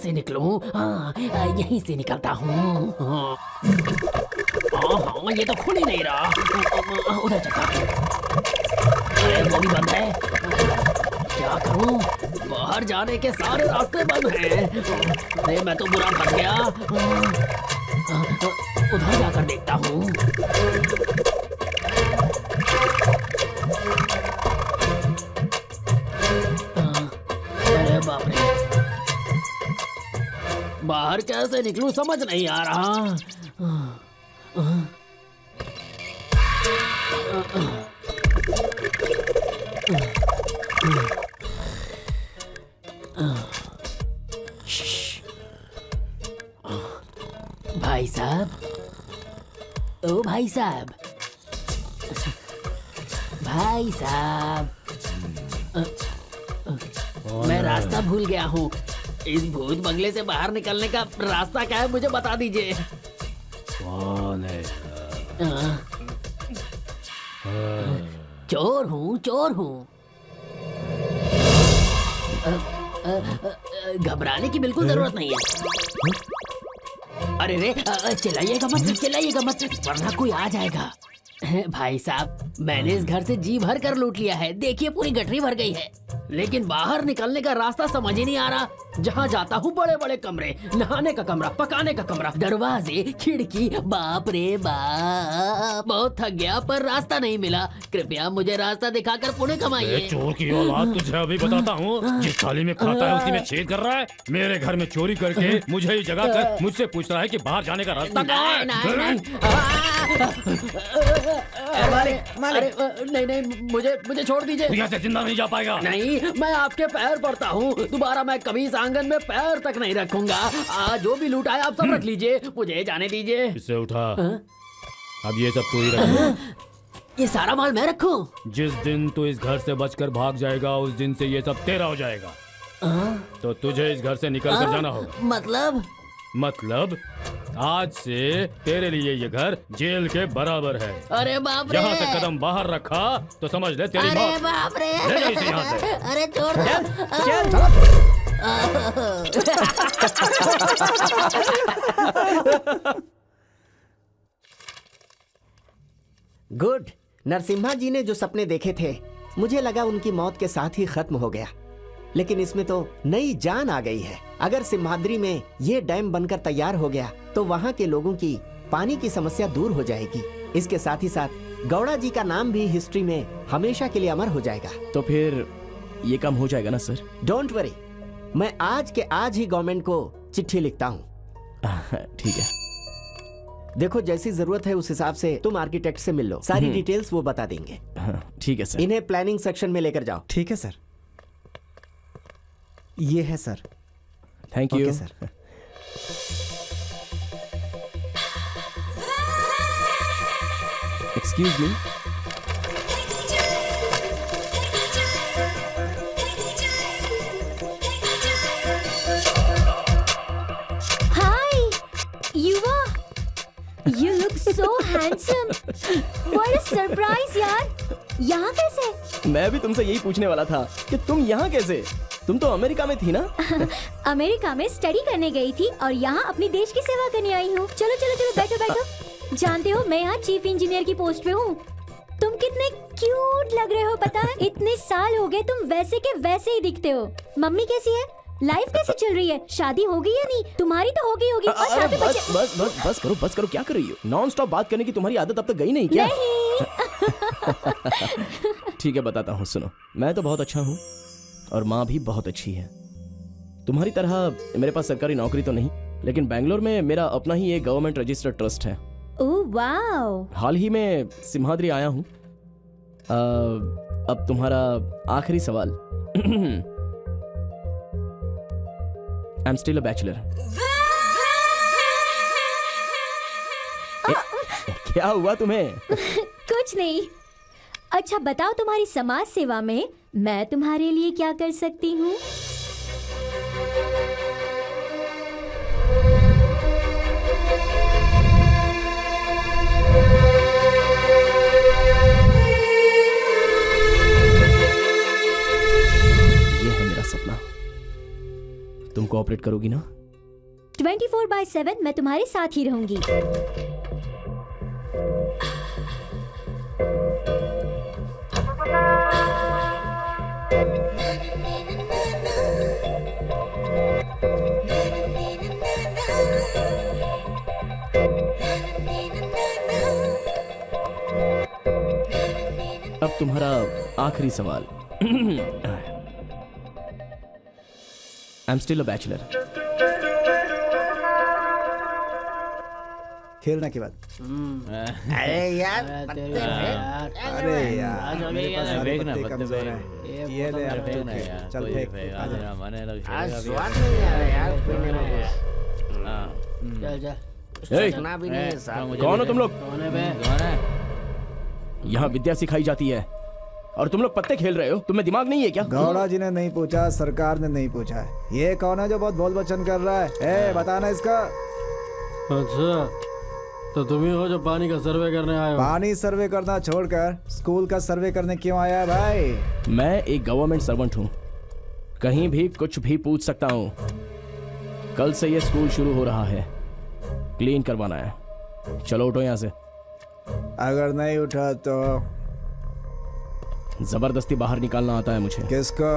से निकलूं? हाँ, यहीं से निकलता हूँ। हाँ, ये तो खुल ही नहीं रहा। उधर चलता हूँ। अरे वो भी बंद है। क्या करूं? बाहर जाने के सारे रास्ते बंद हैं। अरे मैं तो बुरा फंस गया। उधर जाकर देखता हूँ। अरे बाप रे, बाहर कैसे निकलूं समझ नहीं आ रहा। भाई साहब, ओ भाई साहब, भाई साहब, मैं रास्ता भूल गया हूँ। इस भूत बंगले से बाहर निकलने का रास्ता क्या है, मुझे बता दीजिए। कौन है? चोर हूँ, चोर हूँ। घबराने की बिल्कुल जरूरत नहीं है। अरे रे, चिल्लाइएगा मत, चिल्लाइएगा मत, वरना कोई आ जाएगा। भाई साहब, मैंने इस घर से जी भर कर लूट लिया है। देखिए पूरी गठरी भर गई है, लेकिन बाहर निकलने का रास्ता समझ ही नहीं आ रहा। जहाँ जाता हूँ बड़े बड़े कमरे, नहाने का कमरा, पकाने का कमरा, दरवाजे, खिड़की, बाप रे बाप, बहुत थक गया पर रास्ता नहीं मिला। कृपया मुझे रास्ता दिखाकर पुण्य कमाइए। चोर की औलाद, तुझे अभी बताता हूँ। जिस थाली में खाता है उसी में छेद कर रहा है। मेरे घर में चोरी करके मुझे ही जगा कर मुझसे पूछ रहा है कि बाहर जाने का रास्ता कहाँ है? नहीं नहीं, मुझे छोड़ दीजिए। यहाँ से जिंदा नहीं जा पाएगा। नहीं, मैं आपके पैर पड़ता हूँ। दोबारा मैं कभी इस आंगन में पैर तक नहीं रखूंगा। आज जो भी लूटा है आप सब रख लीजिए, मुझे जाने दीजिए। इसे उठा। अब ये सब तू ही रख। ये सारा माल मैं रखूं? जिस दिन तू इस घर से बचकर भाग जाएगा उस दिन से ये सब तेरा हो जाएगा। तो तुझे इस घर से निकल कर जाना होगा। मतलब आज से तेरे लिए ये घर जेल के बराबर है। अरे बाप रे, यहाँ से कदम बाहर रखा तो समझ ले तेरी अरे मौत। बाप रे, ले जा इसे यहाँ से। अरे छोड़ दो। गुड। नरसिम्हा जी ने जो सपने देखे थे, मुझे लगा उनकी मौत के साथ ही खत्म हो गया, लेकिन इसमें तो नई जान आ गई है। अगर सिम्हाद्री में ये डैम बनकर तैयार हो गया तो वहाँ के लोगों की पानी की समस्या दूर हो जाएगी। इसके साथ ही साथ गौड़ा जी का नाम भी हिस्ट्री में हमेशा के लिए अमर हो जाएगा। तो फिर ये काम हो जाएगा ना सर? डोंट वरी, मैं आज के आज ही गवर्नमेंट को चिट्ठी लिखता हूँ। ठीक है। देखो, जैसी जरूरत है उस हिसाब से तुम आर्किटेक्ट से मिल लो, सारी डिटेल्स वो बता देंगे। ठीक है सर। इन्हें प्लानिंग सेक्शन में लेकर जाओ। ठीक है सर। ये है sir. Thank you okay sir. Excuse me. Hi Yuva, you look so handsome. What a surprise यार, यहाँ कैसे? मैं भी तुमसे यही पूछने वाला था कि तुम यहाँ कैसे? तुम तो अमेरिका में थी ना? अमेरिका में स्टडी करने गई थी और यहाँ अपने देश की सेवा करने आई हूँ। चलो चलो चलो, बैठो बैठो। जानते हो मैं यहाँ चीफ इंजीनियर की पोस्ट पे हूँ। तुम कितने क्यूट लग रहे हो पता है? इतने साल हो गए, तुम वैसे के वैसे ही दिखते हो। मम्मी कैसी है? लाइफ कैसे चल रही है? शादी हो गई या नहीं? तुम्हारी तो हो गई होगी। और साथ में बच्चे। बस करो, क्या कर रही हो? नॉन स्टॉप बात करने की तुम्हारी आदत अब तक गई नहीं क्या? नहीं। ठीक है, बताता हूँ, सुनो। मैं तो बहुत अच्छा हूँ और माँ भी बहुत अच्छी है। तुम्हारी तरह मेरे पास सरकारी नौकरी तो नहीं, लेकिन बैंगलोर में मेरा अपना ही एक गवर्नमेंट रजिस्टर्ड ट्रस्ट है। Oh wow. हाल ही में सिम्हाद्री आया हूँ। अब तुम्हारा आखिरी सवाल। I am still a bachelor. क्या हुआ तुम्हें? कुछ नहीं। अच्छा बताओ, तुम्हारी समाज सेवा में मैं तुम्हारे लिए क्या कर सकती हूँ? ये है मेरा सपना। तुम कोऑपरेट करोगी ना? 24/7 मैं तुम्हारे साथ ही रहूंगी। अब तुम्हारा आखिरी सवाल। I am still a bachelor. खेलने के बाद अरे यार अरे यार मेरे पास सारे पत्ते कमजोर हैं। ये ले अब तू खेल। चल फेंक। आजा। आज स्वाद नहीं आ रहा यार पीने में। चल चल ए, सुना भी नहीं है साहब। कौन हो तुम लोग? कोने पे यहाँ विद्या सिखाई जाती है और तुम लोग पत्ते खेल रहे हो? तुम्हें दिमाग नहीं है क्या? गौड़ा जी ने नहीं पूछा, सरकार ने नहीं पूछा। ये कौन है जो बहुत बोल बचन कर रहा है? ए बताना इसका। अच्छा तो तुम ही हो जो पानी का सर्वे करने आए हो? पानी सर्वे करना छोड़कर स्कूल का सर्वे करने क्यों आया है भाई? मैं एक गवर्नमेंट सर्वेंट हूँ, कहीं भी कुछ भी पूछ सकता हूँ। कल से ये स्कूल शुरू हो रहा है, क्लीन करवाना है। चलो उठो यहाँ से। अगर नहीं उठा तो जबरदस्ती बाहर निकालना आता है मुझे। किसको?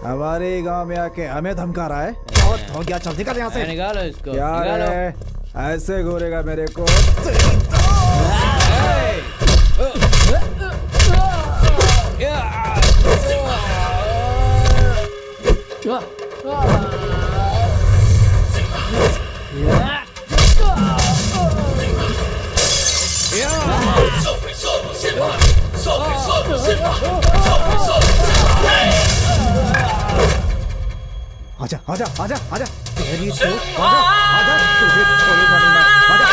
हमारे गांव में आके हमें धमका रहा है? बहुत हो गया, चल निकल यहाँ से। निकालो इसको। क्या रे? ऐसे घूरेगा मेरे को? आजा आजा आजा आजा तेरी तो आजा आजा तुझे छोड़ूंगा नहीं मैं। आजा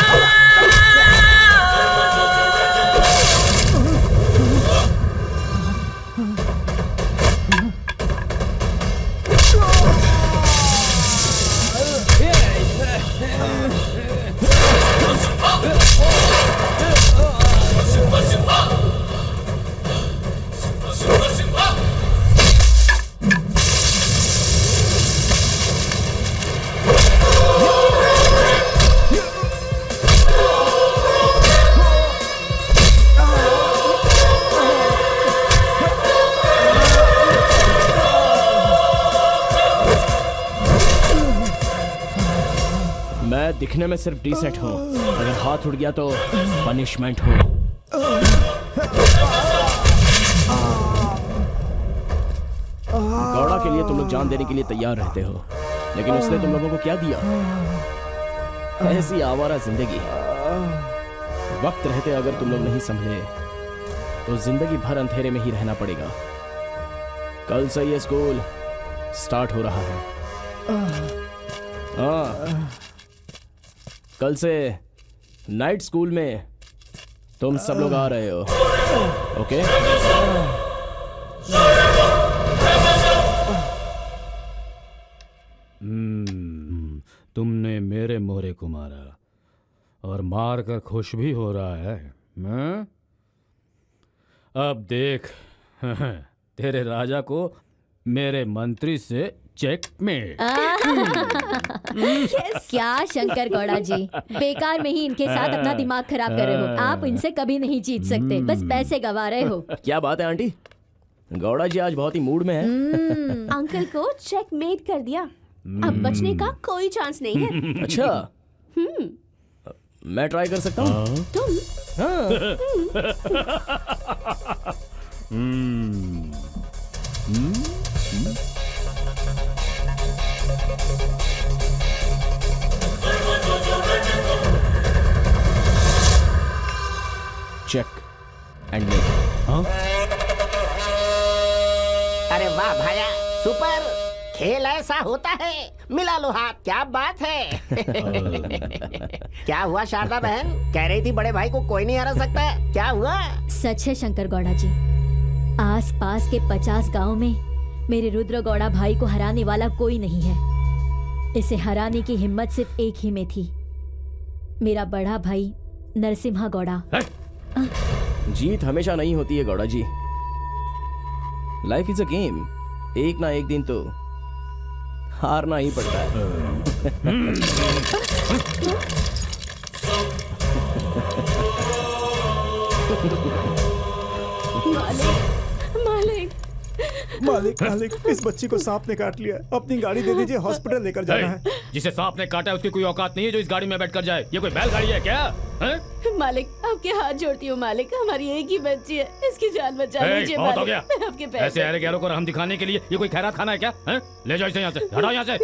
मैं दिखने में सिर्फ डिसेंट हूँ, अगर हाथ उड़ गया तो पनिशमेंट हो। गौड़ा के लिए तुम लोग जान देने के लिए तैयार रहते हो, लेकिन उसने तुम लोगों को क्या दिया? ऐसी आवारा जिंदगी। वक्त रहते अगर तुम लोग नहीं संभले तो जिंदगी भर अंधेरे में ही रहना पड़ेगा। कल से ये स्कूल स्टार्ट हो रहा है। हाँ, कल से नाइट स्कूल में तुम सब लोग आ रहे हो, ओके? तुमने मेरे मोहरे को मारा और मार कर खुश भी हो रहा है। अब देख तेरे राजा को मेरे मंत्री से चेकमेट। क्या शंकर गौड़ा जी, बेकार में ही इनके साथ अपना दिमाग खराब कर रहे हो। आप इनसे कभी नहीं जीत सकते, बस पैसे गवा रहे हो। क्या बात है आंटी, गौड़ा जी आज बहुत ही मूड में है। अंकल को चेकमेट कर दिया, अब बचने का कोई चांस नहीं है। अच्छा, मैं ट्राई कर सकता हूँ? तुम चेक एंड मेक। अरे वाह भाया, सुपर। खेल ऐसा होता है, मिला लो हाथ। क्या बात है। क्या हुआ शारदा बहन? कह रही थी बड़े भाई को कोई नहीं हरा सकता, क्या हुआ? सच है शंकर गौड़ा जी, आस पास के 50 गांव में मेरे रुद्र गौड़ा भाई को हराने वाला कोई नहीं है। इसे हराने की हिम्मत सिर्फ एक ही में थी, मेरा बड़ा भाई नरसिम्हा गौड़ा। जीत हमेशा नहीं होती है गौड़ा जी, लाइफ इज अ गेम। एक ना एक दिन तो हारना ही पड़ता है। मालिक, मालिक मालिक, इस बच्ची को सांप ने काट लिया। अपनी गाड़ी दे दीजिए, हॉस्पिटल लेकर जाना है। जिसे सांप ने काटा है उसकी कोई औकात नहीं है जो इस गाड़ी में बैठकर जाए। ये कोई बैलगाड़ी है क्या? हैं? मालिक, आपके हाथ जोड़ती हूँ मालिक, हमारी एक ही बच्ची है, इसकी जान बचा लीजिए बहुत हो मालिक। गया। मैं आपके पैर ऐसे अरे गैरों को हम दिखाने के लिए ये कोई खैरात खाना है क्या? हैं? ले जाओ इसे यहाँ से, हटाओ यहाँ से।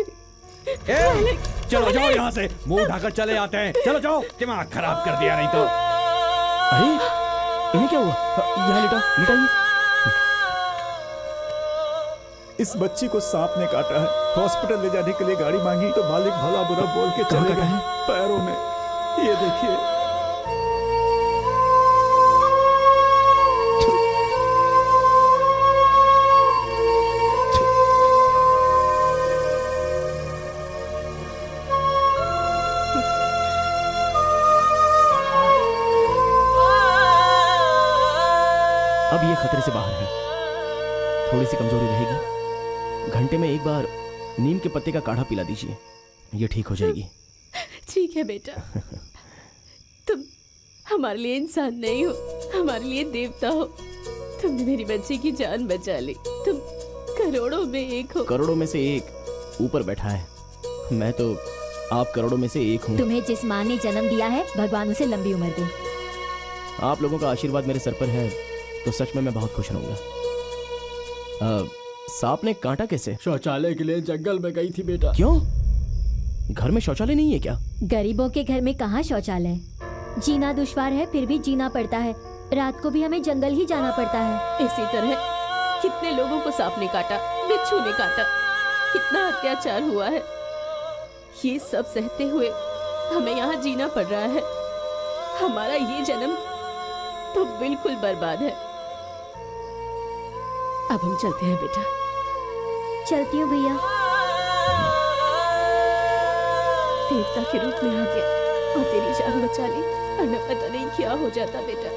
चलो जाओ यहाँ से, मुंह उठाकर चले आते हैं। चलो जाओ, दिमाग खराब कर दिया नहीं तो। अरे इन्हें क्या हुआ? यहाँ लिटाइए। इस बच्ची को सांप ने काटा है। हॉस्पिटल ले जाने के लिए गाड़ी मांगी तो मालिक भला बुरा बोल के चले गए। पैरों में, ये देखिए। अब ये खतरे से बाहर है, थोड़ी सी कमजोरी रहेगी। घंटे में एक बार नीम के पत्ते का काढ़ा पिला दीजिए, ये ठीक हो जाएगी। ठीक है बेटा, तुम हमारे लिए इंसान नहीं हो, हमारे लिए देवता हो। तुमने मेरी बच्ची की जान बचा ली। तुम करोड़ों में एक हो। करोड़ों में से एक ऊपर बैठा है, मैं तो आप करोड़ों में से एक हूँ। तुम्हें जिस माँ ने जन्म दिया है, भगवान उसे लंबी उम्र दे। आप लोगों का आशीर्वाद मेरे सर पर है तो सच में मैं बहुत खुश रहूंगा। सांप ने कांटा कैसे? शौचालय के लिए जंगल में गई थी बेटा। क्यों? घर में शौचालय नहीं है क्या? गरीबों के घर में कहाँ शौचालय? जीना दुश्वार है, फिर भी जीना पड़ता है। रात को भी हमें जंगल ही जाना पड़ता है। इसी तरह कितने लोगों को सांप ने काटा, बिच्छू ने काटा, कितना अत्याचार हुआ है। ये सब सहते हुए हमें यहाँ जीना पड़ रहा है। हमारा ये जन्म तो बिल्कुल बर्बाद है। अब हम चलते हैं बेटा। चलती हूँ भैया। देवता के रूप में आ गया और तेरी जान बचा ली, वरना पता नहीं क्या हो जाता बेटा।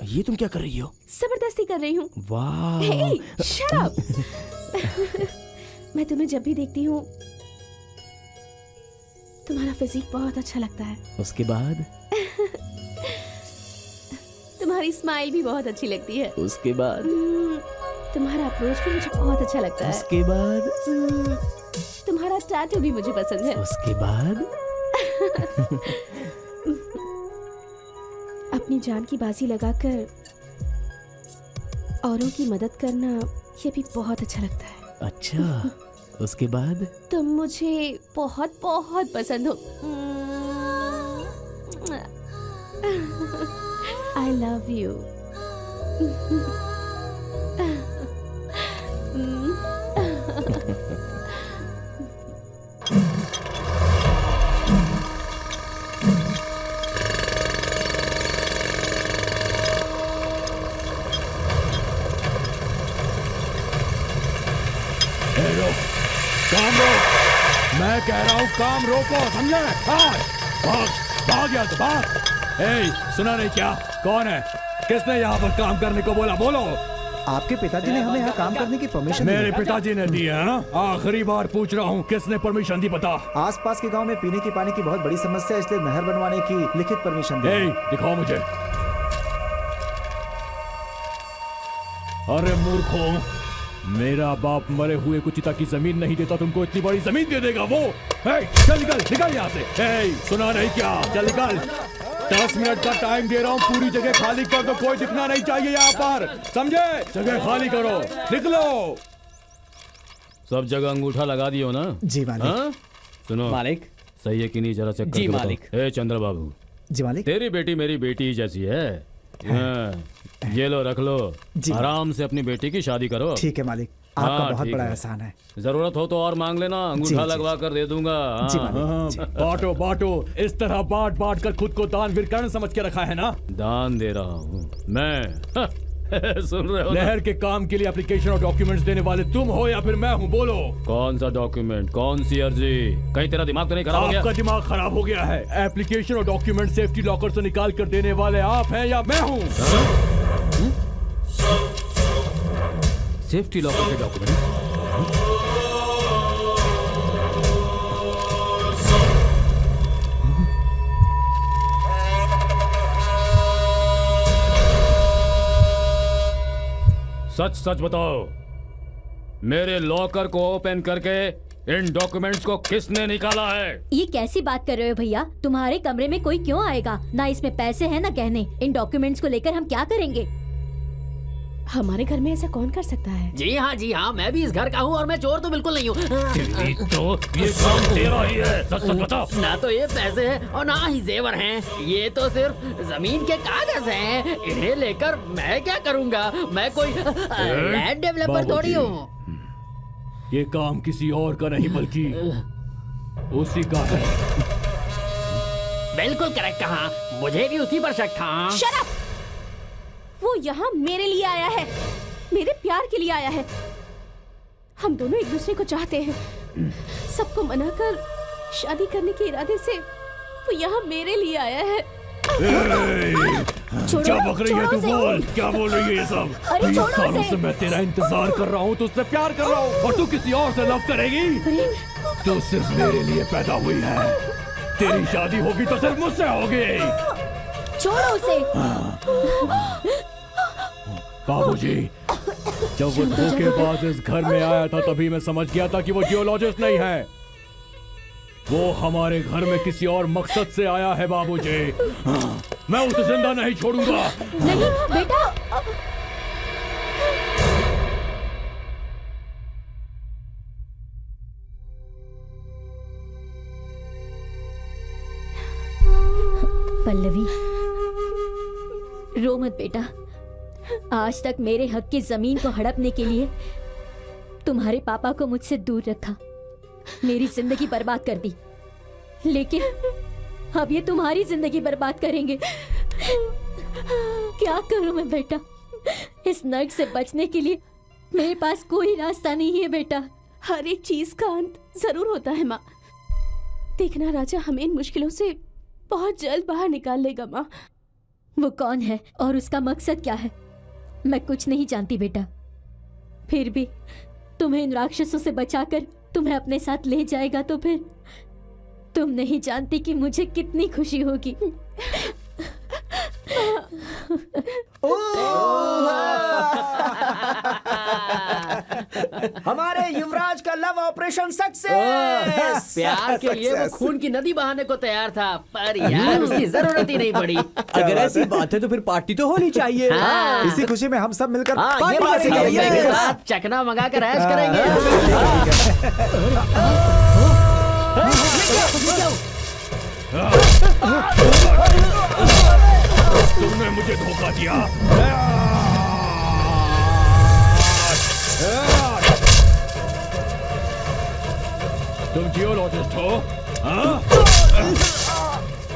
ये तुम क्या कर रही हो? जबरदस्ती कर रही हूँ। वाह। Hey, shut up! मैं तुम्हें जब भी देखती हूँ तुम्हारा फिजिक बहुत अच्छा लगता है। उसके बाद? तुम्हारी स्माइल भी बहुत अच्छी लगती है। उसके बाद? तुम्हारा अप्रोच भी मुझे बहुत अच्छा लगता है। उसके बाद? तुम्हारा टैटू भी मुझे पसंद है। उसके बाद? अपनी जान की बाजी लगाकर औरों की मदद करना ये भी बहुत अच्छा लगता है। अच्छा, उसके बाद? तुम मुझे बहुत बहुत पसंद हो। I love you. काम रोक, मैं कह रहा हूँ काम रोको, समझे? भाग भाग यहाँ से भाग। ए, सुना नहीं क्या? कौन है? किसने यहाँ पर काम करने को बोला? बोलो। आपके पिताजी ने हमें यहाँ काम करने की परमिशन दी। मेरे पिताजी ने दी है ना? आखिरी बार पूछ रहा हूँ, किसने परमिशन दी बता? आसपास के गांव में पीने के पानी की बहुत बड़ी समस्या है, इसलिए नहर बनवाने की लिखित परमिशन दी। ए, दिखाओ मुझे। अरे मूर्खों, मेरा बाप मरे हुए को चिता की जमीन नहीं देता, तुमको इतनी बड़ी जमीन दे देगा वो? चल निकल निकल यहाँ से। सुना नहीं क्या? चल निकल। 10 मिनट का टाइम दे रहा हूँ, पूरी जगह खाली कर दो, कोई दिखना नहीं चाहिए यहाँ पर, समझे? जगह खाली करो, निकलो। सब जगह अंगूठा लगा दियो ना? जी मालिक। हाँ? सुनो मालिक, सही है कि नहीं जरा चेक करके बताओ। मालिक। ए चंद्र बाबू। जी मालिक। तेरी बेटी मेरी बेटी ही जैसी है। हाँ। ये लो रख लो, आराम से अपनी बेटी की शादी करो। ठीक है मालिक, आपका बहुत बड़ा एहसान है। जरूरत हो तो और मांग लेना, अंगूठा लगवा कर दे दूंगा। जी मालिक। बांटो बांटो, इस तरह बांट बांट कर खुद को दान विकर्ण समझ के रखा है ना? दान दे रहा हूँ मैं। सुन रहे हो? लहर के काम के लिए एप्लीकेशन और डॉक्यूमेंट्स देने वाले तुम हो या फिर मैं हूँ? बोलो। कौन सा डॉक्यूमेंट, कौन सी अर्जी? कहीं तेरा दिमाग तो नहीं खराब हो गया? आपका दिमाग खराब हो गया है। एप्लीकेशन और डॉक्यूमेंट सेफ्टी लॉकर से निकाल कर देने वाले आप हैं या मैं हूँ? सेफ्टी लॉकर के डॉक्यूमेंट? सच सच बताओ, मेरे लॉकर को ओपन करके इन डॉक्यूमेंट्स को किसने निकाला है? ये कैसी बात कर रहे हो भैया? तुम्हारे कमरे में कोई क्यों आएगा? ना इसमें पैसे हैं ना गहने। इन डॉक्यूमेंट्स को लेकर हम क्या करेंगे? हमारे घर में ऐसा कौन कर सकता है? जी हाँ, मैं भी इस घर का हूँ और मैं चोर तो बिल्कुल नहीं हूँ। तेरी तो ये काम तेरा ही है। सच सच बता। ना तो ये पैसे हैं और ना ही जेवर हैं। ये तो सिर्फ जमीन के कागज हैं। इन्हें लेकर मैं क्या करूँगा? मैं कोई लैंड डेवलपर थोड़ी हूँ। ये काम किसी और का नहीं बल्कि उसी का है। बिल्कुल करेक्ट कहा, मुझे भी उसी पर शक था। Shut up! वो यहाँ मेरे लिए आया है, मेरे प्यार के लिए आया है। हम दोनों एक दूसरे को चाहते हैं। सबको मनाकर शादी करने के इरादे से वो यहाँ मेरे लिए आया है। क्या बक रही है तू? बोल, क्या बोल रही है ये सब? अरे 20 छोड़ो सालों उसे। से मैं तेरा इंतजार कर रहा हूँ, तुझसे प्यार कर रहा हूँ और तू किसी और से लव करेगी? तू सिर्फ मेरे लिए पैदा हुई है। तेरी शादी होगी तो सिर्फ मुझसे होगी। छोड़ो उसे। बाबूजी, जब वो धोखेबाज इस घर में आया था तभी मैं समझ गया था कि वो जियोलॉजिस्ट नहीं है। वो हमारे घर में किसी और मकसद से आया है बाबूजी। मैं उसे जिंदा नहीं छोड़ूंगा। नहीं बेटा। पल्लवी, रो मत बेटा। आज तक मेरे हक की जमीन को हड़पने के लिए तुम्हारे पापा को मुझसे दूर रखा, मेरी जिंदगी बर्बाद कर दी। लेकिन अब ये तुम्हारी जिंदगी बर्बाद करेंगे। क्या करूं मैं बेटा? इस नर्क से बचने के लिए मेरे पास कोई रास्ता नहीं है बेटा। हर एक चीज का अंत जरूर होता है माँ। देखना राजा हमें इन मुश्किलों से बहुत जल्द बाहर निकाल लेगा माँ। वो कौन है और उसका मकसद क्या है, मैं कुछ नहीं जानती बेटा। फिर भी तुम्हें इन राक्षसों से बचाकर तुम्हें अपने साथ ले जाएगा तो फिर तुम नहीं जानती कि मुझे कितनी खुशी होगी। हमारे युवराज का लव ऑपरेशन सक्सेस। प्यार के लिए वो खून की नदी बहाने को तैयार था, पर यार उसकी जरूरत ही नहीं पड़ी। अगर ऐसी बात है तो फिर पार्टी तो होनी चाहिए। हाँ। इसी खुशी में हम सब मिलकर हाँ, ये पार्टी बात सही है, करेंगे। ये के साथ चकना मंगा कर ऐश करेंगे। तुमने मुझे धोखा दिया। तुम जियोलॉजिस्ट हो? हाँ?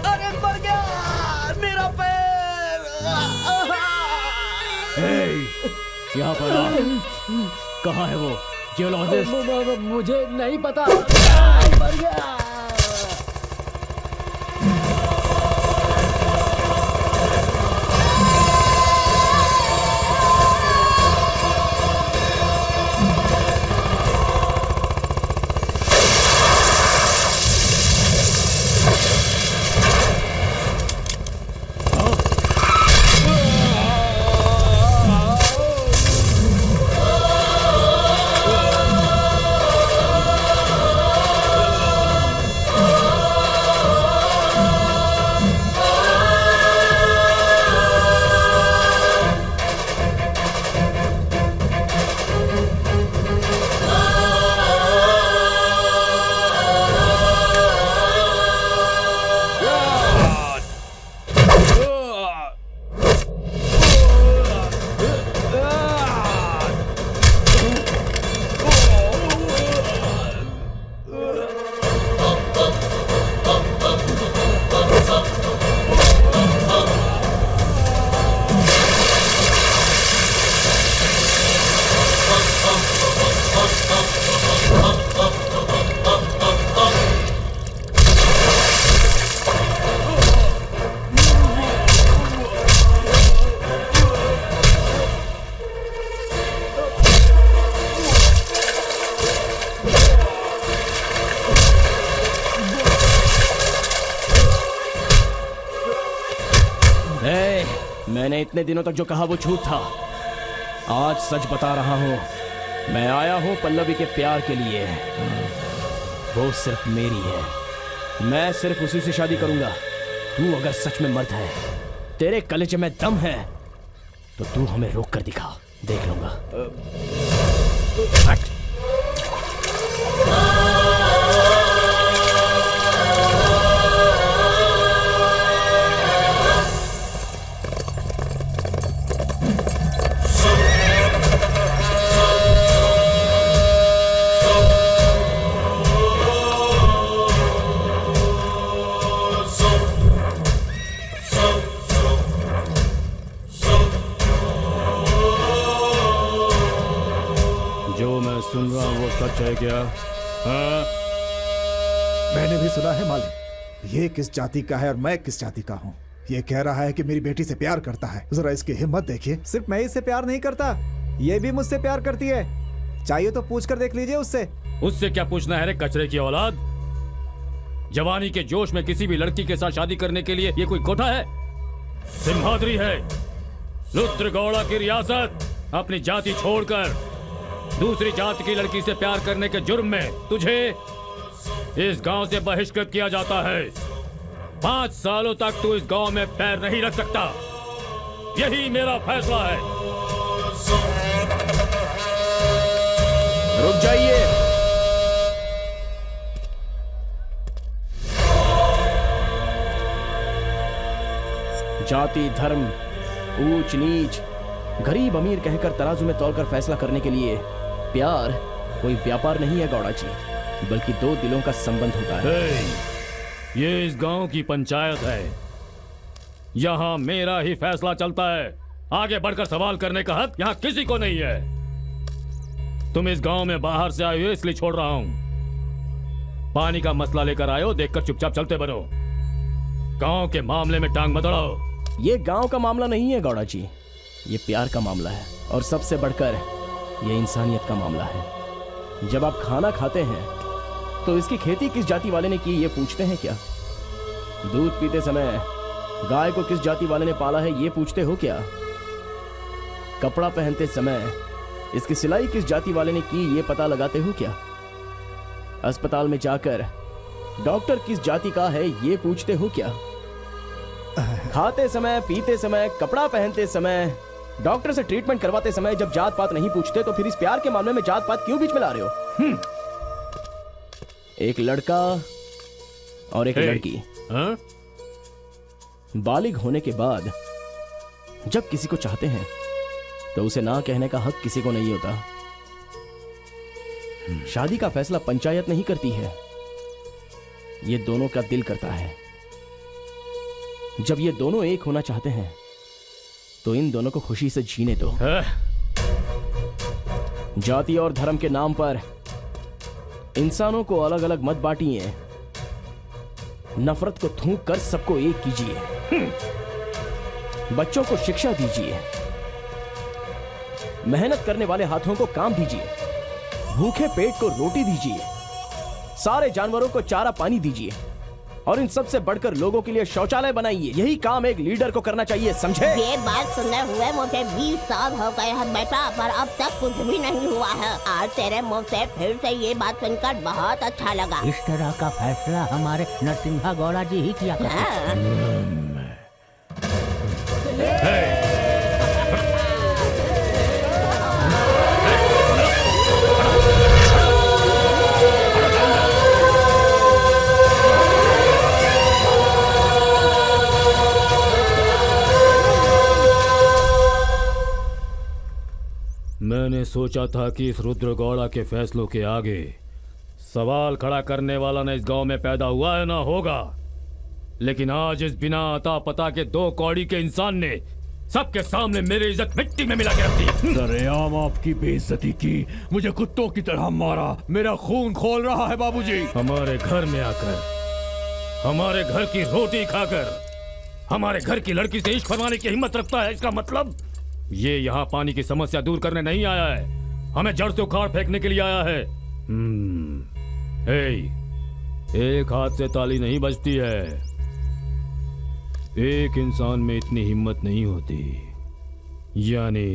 अरे मर गया मेरा पैर। यहाँ पर आ। कहाँ है वो जियोलॉजिस्ट? मुझे नहीं पता। मर गया। मैंने इतने दिनों तक जो कहा वो झूठ था। आज सच बता रहा हूँ। मैं आया हूँ पल्लवी के प्यार के लिए। वो सिर्फ मेरी है। मैं सिर्फ उसी से शादी करूंगा। तू अगर सच में मर्द है, तेरे कलेजे में दम है, तो तू हमें रोक कर दिखा, देख लूंगा। हट। सुन रहा हूँ वो सच है क्या? हाँ? मैंने भी सुना है मालिक। ये किस जाति का है और मैं किस जाति का हूँ। ये कह रहा है कि मेरी बेटी से प्यार करता है। जरा इसकी हिम्मत देखिए। सिर्फ मैं इससे प्यार नहीं करता, ये भी मुझसे प्यार करती है। चाहिए तो पूछ कर देख लीजिए उससे। उससे क्या पूछना है रे कचरे की औलाद? जवानी के जोश में किसी भी लड़की के साथ शादी करने के लिए ये कोई कोठा है? सिंहाद्री है, रुद्रगौड़ा की रियासत। अपनी जाति छोड़कर दूसरी जाति की लड़की से प्यार करने के जुर्म में तुझे इस गांव से बहिष्कृत किया जाता है। 5 सालों तक तू इस गांव में पैर नहीं रख सकता। यही मेरा फैसला है। रुक जाइए। जाति, धर्म, ऊंच नीच, गरीब अमीर कहकर तराजू में तौलकर फैसला करने के लिए प्यार कोई व्यापार नहीं है गौड़ा जी, बल्कि 2 दिलों का संबंध होता है। ये इस गांव की पंचायत है। यहाँ मेरा ही फैसला चलता है। आगे बढ़कर सवाल करने का हक यहाँ किसी को नहीं है। तुम इस गांव में बाहर से आए हो इसलिए छोड़ रहा हूँ। पानी का मसला लेकर आए हो, देखकर चुपचाप चलते बनो। गांव के मामले में टांग मत अड़ाओ। ये गांव का मामला नहीं है गौड़ा जी, ये प्यार का मामला है। और सबसे बढ़कर ये इंसानियत का मामला है। जब आप खाना खाते हैं तो इसकी खेती किस जाति वाले ने की ये पूछते हैं क्या? दूध पीते समय गाय को किस जाति वाले ने पाला है ये पूछते हो क्या? कपड़ा पहनते समय इसकी सिलाई किस जाति वाले ने की ये पता लगाते हो क्या? अस्पताल में जाकर डॉक्टर किस जाति का है ये पूछते हो क्या? खाते समय, पीते समय, कपड़ा पहनते समय, डॉक्टर से ट्रीटमेंट करवाते समय जब जात पात नहीं पूछते तो फिर इस प्यार के मामले में जात पात क्यों बीच में ला रहे हो? एक लड़का और एक लड़की बालिग होने के बाद जब किसी को चाहते हैं तो उसे ना कहने का हक किसी को नहीं होता। शादी का फैसला पंचायत नहीं करती है, ये दोनों का दिल करता है। जब ये दोनों एक होना चाहते हैं तो इन दोनों को खुशी से जीने दो। जाति और धर्म के नाम पर इंसानों को अलग अलग मत बांटिए। नफरत को थूक कर सबको एक कीजिए। बच्चों को शिक्षा दीजिए। मेहनत करने वाले हाथों को काम दीजिए। भूखे पेट को रोटी दीजिए। सारे जानवरों को चारा पानी दीजिए। और इन सब से बढ़कर लोगों के लिए शौचालय बनाइए। यही काम एक लीडर को करना चाहिए, समझे? ये बात सुनने हुए मुझे 20 साल हो गए हैं बेटा, पर अब तक कुछ भी नहीं हुआ है। आज तेरे मुंह से फिर से ये बात सुनकर बहुत अच्छा लगा। इस तरह का फैसला हमारे नरसिंहा गौड़ा जी ही किया करते थे। मैंने सोचा था कि इस रुद्रगौड़ा के फैसलों के आगे सवाल खड़ा करने वाला न इस गांव में पैदा हुआ है ना होगा, लेकिन आज इस बिना अता पता के 2 कौड़ी के इंसान ने सबके सामने मेरी इज्जत मिट्टी में मिला के रख दी। सरेआम आपकी बेइज्जती की, मुझे कुत्तों की तरह मारा, मेरा खून खोल रहा है बाबूजी। हमारे घर में आकर, हमारे घर की रोटी खाकर, हमारे घर की लड़की से इश्क फरमाने की हिम्मत रखता है। इसका मतलब ये यहाँ पानी की समस्या दूर करने नहीं आया है, हमें जड़ से उखाड़ फेंकने के लिए आया है। एक हाथ से ताली नहीं बजती है। एक इंसान में इतनी हिम्मत नहीं होती, यानी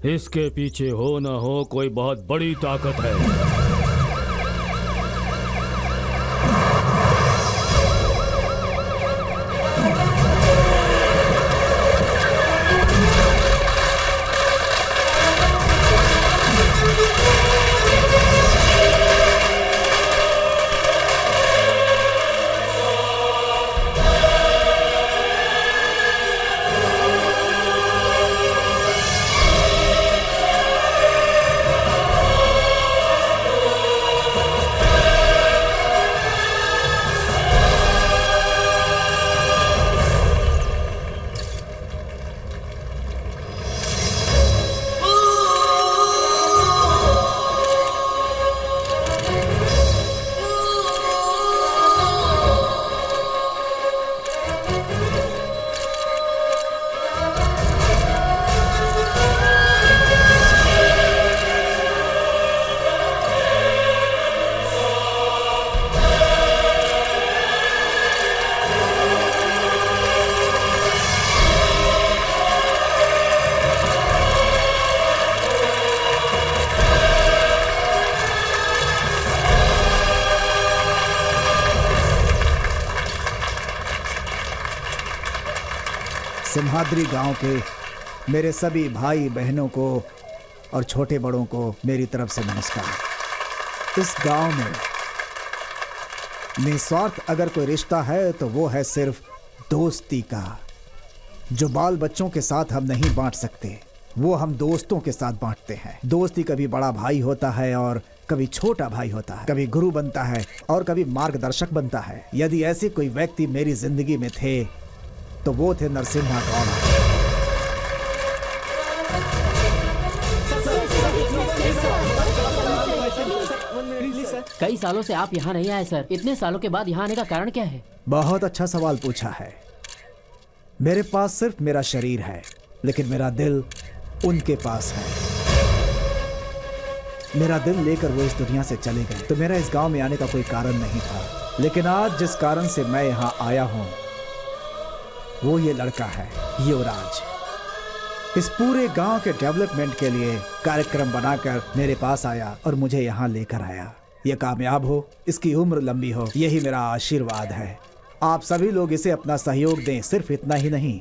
इसके पीछे हो ना हो कोई बहुत बड़ी ताकत है। सिम्हाद्री गांव के मेरे सभी भाई बहनों को और छोटे बड़ों को मेरी तरफ से नमस्कार। इस गांव में निस्वार्थ अगर कोई रिश्ता है तो वो है सिर्फ दोस्ती का। जो बाल बच्चों के साथ हम नहीं बांट सकते वो हम दोस्तों के साथ बांटते हैं। दोस्ती कभी बड़ा भाई होता है और कभी छोटा भाई होता है, कभी गुरु बनता है और कभी मार्गदर्शक बनता है। यदि ऐसे कोई व्यक्ति मेरी जिंदगी में थे तो वो थे नरसिम्हा गौड़ा। कई सालों से आप यहाँ नहीं आए सर। इतने सालों के बाद यहाँ आने का कारण क्या है? बहुत अच्छा सवाल पूछा है। मेरे पास सिर्फ मेरा शरीर है, लेकिन मेरा दिल उनके पास है। मेरा दिल लेकर वो इस दुनिया से चले गए, तो मेरा इस गांव में आने का कोई कारण नहीं था। लेकिन आज जिस कारण से मैं यहाँ आया हूँ वो ये लड़का है, युवराज। इस पूरे गांव के डेवलपमेंट के लिए कार्यक्रम बनाकर मेरे पास आया और मुझे यहाँ लेकर आया। ये कामयाब हो, इसकी उम्र लंबी हो, यही मेरा आशीर्वाद है। आप सभी लोग इसे अपना सहयोग दें। सिर्फ इतना ही नहीं,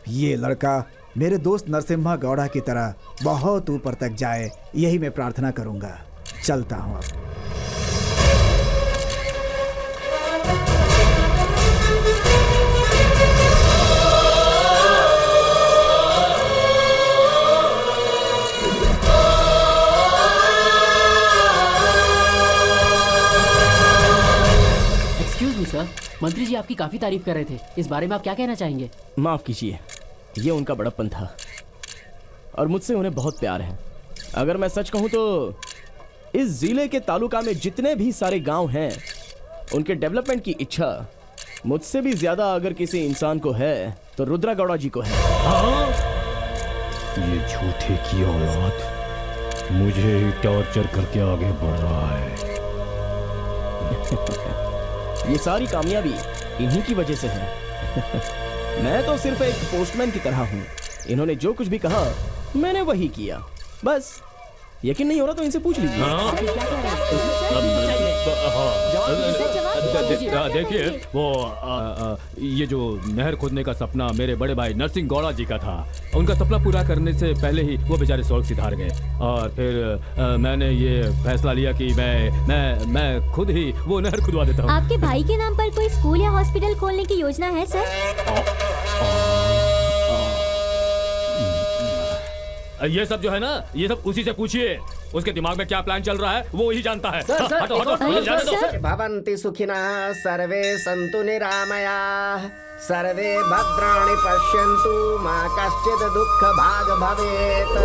ये लड़का मेरे दोस्त नरसिम्हा गौड़ा की तरह बहुत ऊपर तक जाए, यही मैं प्रार्थना करूंगा। चलता हूं अब। एक्सक्यूज मी सर, मंत्री जी आपकी काफी तारीफ कर रहे थे। इस बारे में आप क्या कहना चाहेंगे? माफ कीजिए, ये उनका बड़प्पन था और मुझसे उन्हें बहुत प्यार है। अगर मैं सच कहूं तो इस जिले के तालुका में जितने भी सारे गांव हैं उनके डेवलपमेंट की इच्छा मुझसे भी ज्यादा अगर किसी इंसान को है तो रुद्रा गौड़ा जी को है। ये झूठे की औलाद मुझे ही टॉर्चर करके आगे बढ़ रहा है। ये सारी कामयाबी इन्हीं की वजह से है। मैं तो सिर्फ एक पोस्टमैन की तरह हूँ। इन्होंने जो कुछ भी कहा मैंने वही किया, बस। यकीन नहीं हो रहा तो इनसे पूछ लीजिए। देखिए वो ये जो नहर खोदने का सपना मेरे बड़े भाई नरसिंह गौड़ा जी का था, उनका सपना पूरा करने से पहले ही वो बेचारे स्वर्ग सिधार गए। और फिर मैंने ये फैसला लिया कि मैं खुद ही वो नहर खुदवा देता हूँ। आपके भाई के नाम पर कोई स्कूल या हॉस्पिटल खोलने की योजना है सर? ये सब जो है ना, ये सब उसी से पूछिए। उसके दिमाग में क्या प्लान चल रहा है वो ही जानता है। सर, सर, हटो, हटो, मुझे जाने दो। भवन्ति सुखिनः सर्वे सन्तु निरामयाः सर्वे भद्राणि पश्यन्तु मा कश्चित् दुःख भाग भवेत्।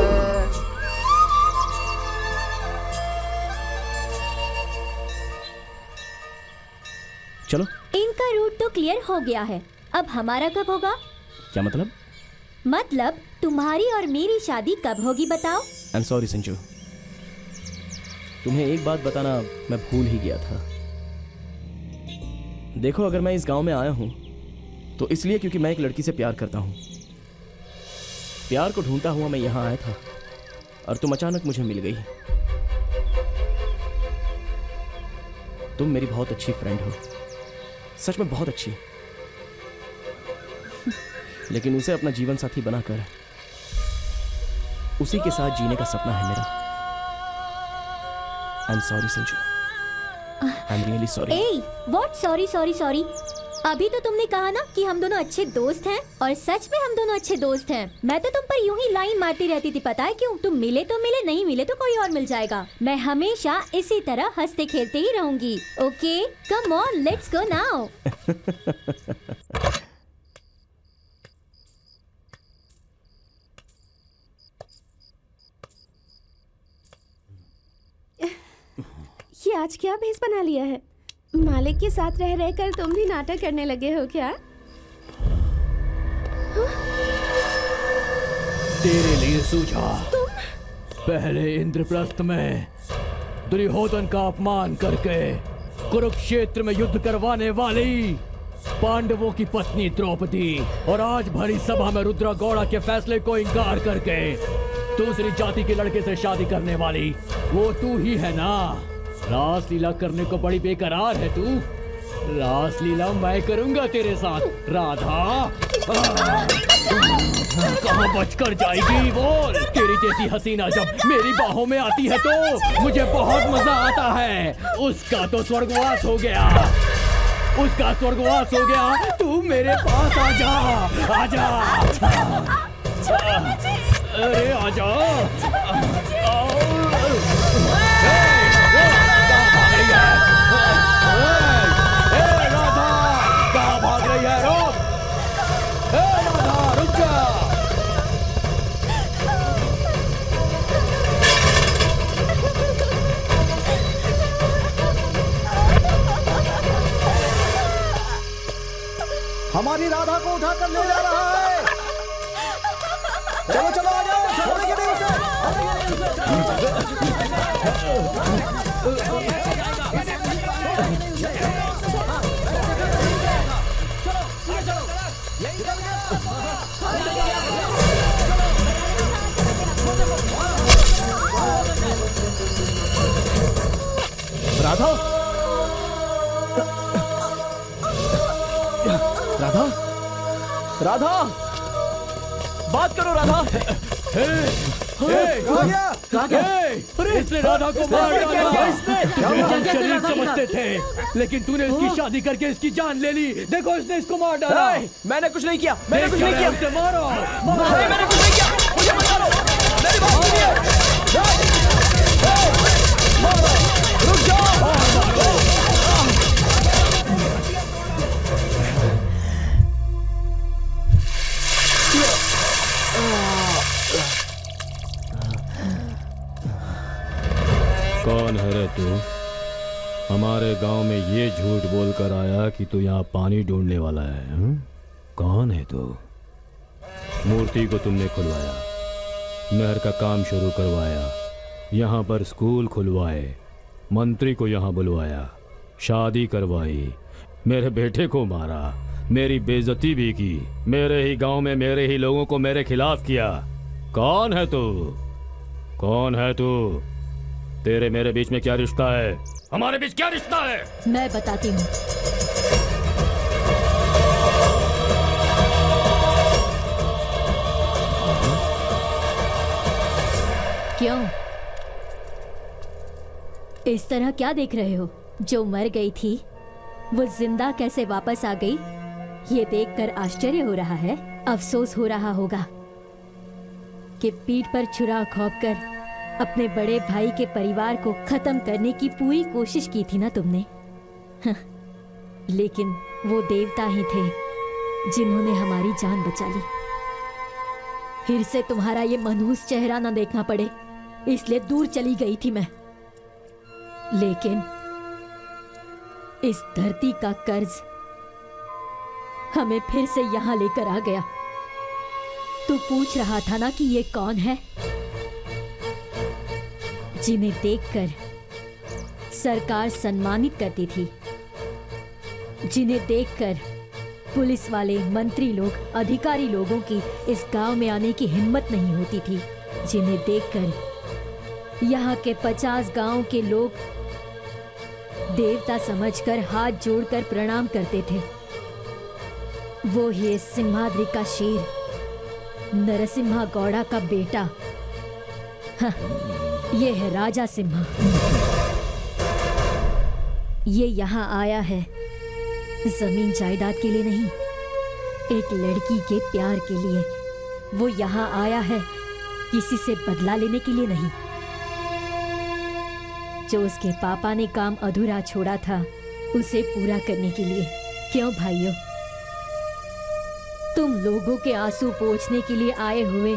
चलो। इनका रूट तो क्लियर हो गया है, अब हमारा कब होगा? क्या मतलब? मतलब तुम्हारी और मेरी शादी कब होगी बताओ? आई एम सॉरी संजू, तुम्हें एक बात बताना मैं भूल ही गया था। देखो, अगर मैं इस गांव में आया हूं तो इसलिए क्योंकि मैं एक लड़की से प्यार करता हूं। प्यार को ढूंढता हुआ मैं यहां आया था और तुम अचानक मुझे मिल गई। तुम मेरी बहुत अच्छी फ्रेंड हो, सच में बहुत अच्छी। लेकिन उसे अपना जीवन साथी बनाकर उसी के साथ जीने का सपना है मेरा। I am sorry Sanju, I am really sorry. A, what sorry sorry sorry? अभी तो तुमने कहा ना कि हम दोनों अच्छे दोस्त हैं, और सच में हम दोनों अच्छे दोस्त हैं। मैं तो तुम पर यूं ही लाइन मारती रहती थी, पता है क्यों? तुम मिले तो मिले, नहीं मिले तो कोई और मिल जाएगा। मैं हमेशा इसी तरह हंसते खेलते ही रहूंगी। Okay, come on, let's go now. ये आज क्या भेस बना लिया है? मालिक के साथ रह रहकर तुम भी नाटक करने लगे हो क्या? तेरे लिए सूझा। पहले इंद्रप्रस्थ में दुर्योधन का अपमान करके कुरुक्षेत्र में युद्ध करवाने वाली पांडवों की पत्नी द्रौपदी, और आज भरी सभा में रुद्र गौड़ा के फैसले को इंकार करके दूसरी जाति के लड़के से शादी करने वाली वो तू ही है ना? रासलीला करने को बड़ी बेकरार है तू। रासलीला मैं करूंगा तेरे साथ, राधा। कहाँ बचकर जाएगी बोल? तेरी जैसी हसीना जब मेरी बाहों में आती है तो मुझे बहुत मजा आता है। उसका तो स्वर्गवास हो गया, उसका स्वर्गवास हो गया। तू मेरे पास आजा, आजा। अरे आजा। हमारी राधा को उठा कर ले जा रहा है। चलो चलो आ जाओ, छोड़ेंगे नहीं उसे। राधा, राधा, राधा, बात करो राधा। इसने राधा को मार डाला। शरीर समझते थे, लेकिन तूने इसकी शादी करके इसकी जान ले ली। देखो इसने इसको मार डाला। मैंने कुछ नहीं किया, मैंने कुछ नहीं किया। उसे मारो, मैंने कुछ नहीं किया, मुझे मत मारो। मेरी बात सुनिए। रुक जाओ। कौन है रे तू? हमारे गांव में ये झूठ बोलकर आया कि तू यहाँ पानी ढूंढने वाला है। कौन है तू? मूर्ति को तुमने खुलवाया, नहर का काम शुरू करवाया, यहाँ पर स्कूल खुलवाए, मंत्री को यहाँ बुलवाया, शादी करवाई, मेरे बेटे को मारा, मेरी बेइज्जती भी की, मेरे ही गांव में मेरे ही लोगों को मेरे खिलाफ किया। कौन है तू? कौन है तू? तेरे मेरे बीच में क्या रिश्ता है? हमारे बीच क्या रिश्ता है? मैं बताती हूँ। क्यों इस तरह क्या देख रहे हो? जो मर गई थी वो जिंदा कैसे वापस आ गई, ये देखकर आश्चर्य हो रहा है। अफसोस हो रहा होगा कि पीठ पर छुरा खौंपकर अपने बड़े भाई के परिवार को खत्म करने की पूरी कोशिश की थी ना तुमने। लेकिन वो देवता ही थे जिन्होंने हमारी जान बचा ली। फिर से तुम्हारा ये मनहूस चेहरा ना देखना पड़े, इसलिए दूर चली गई थी मैं। लेकिन इस धरती का कर्ज हमें फिर से यहाँ लेकर आ गया। तू पूछ रहा था ना कि ये कौन है? जिन्हें देखकर सरकार सम्मानित करती थी, जिन्हें देखकर पुलिस वाले, मंत्री लोग, अधिकारी लोगों की इस गांव में आने की हिम्मत नहीं होती थी, जिन्हें देखकर यहाँ के 50 गांव के लोग देवता समझकर हाथ जोड़कर प्रणाम करते थे। वो ही इस सिंहाद्री का शेर, नरसिम्हा गौड़ा का बेटा, हाँ, ये है राजा सिम्हा। ये यहाँ आया है जमीन जायदाद के लिए नहीं, एक लड़की के प्यार के लिए। वो यहाँ आया है किसी से बदला लेने के लिए नहीं। जो उसके पापा ने काम अधूरा छोड़ा था, उसे पूरा करने के लिए। क्यों भाइयों, तुम लोगों के आंसू पोंछने के लिए आए हुए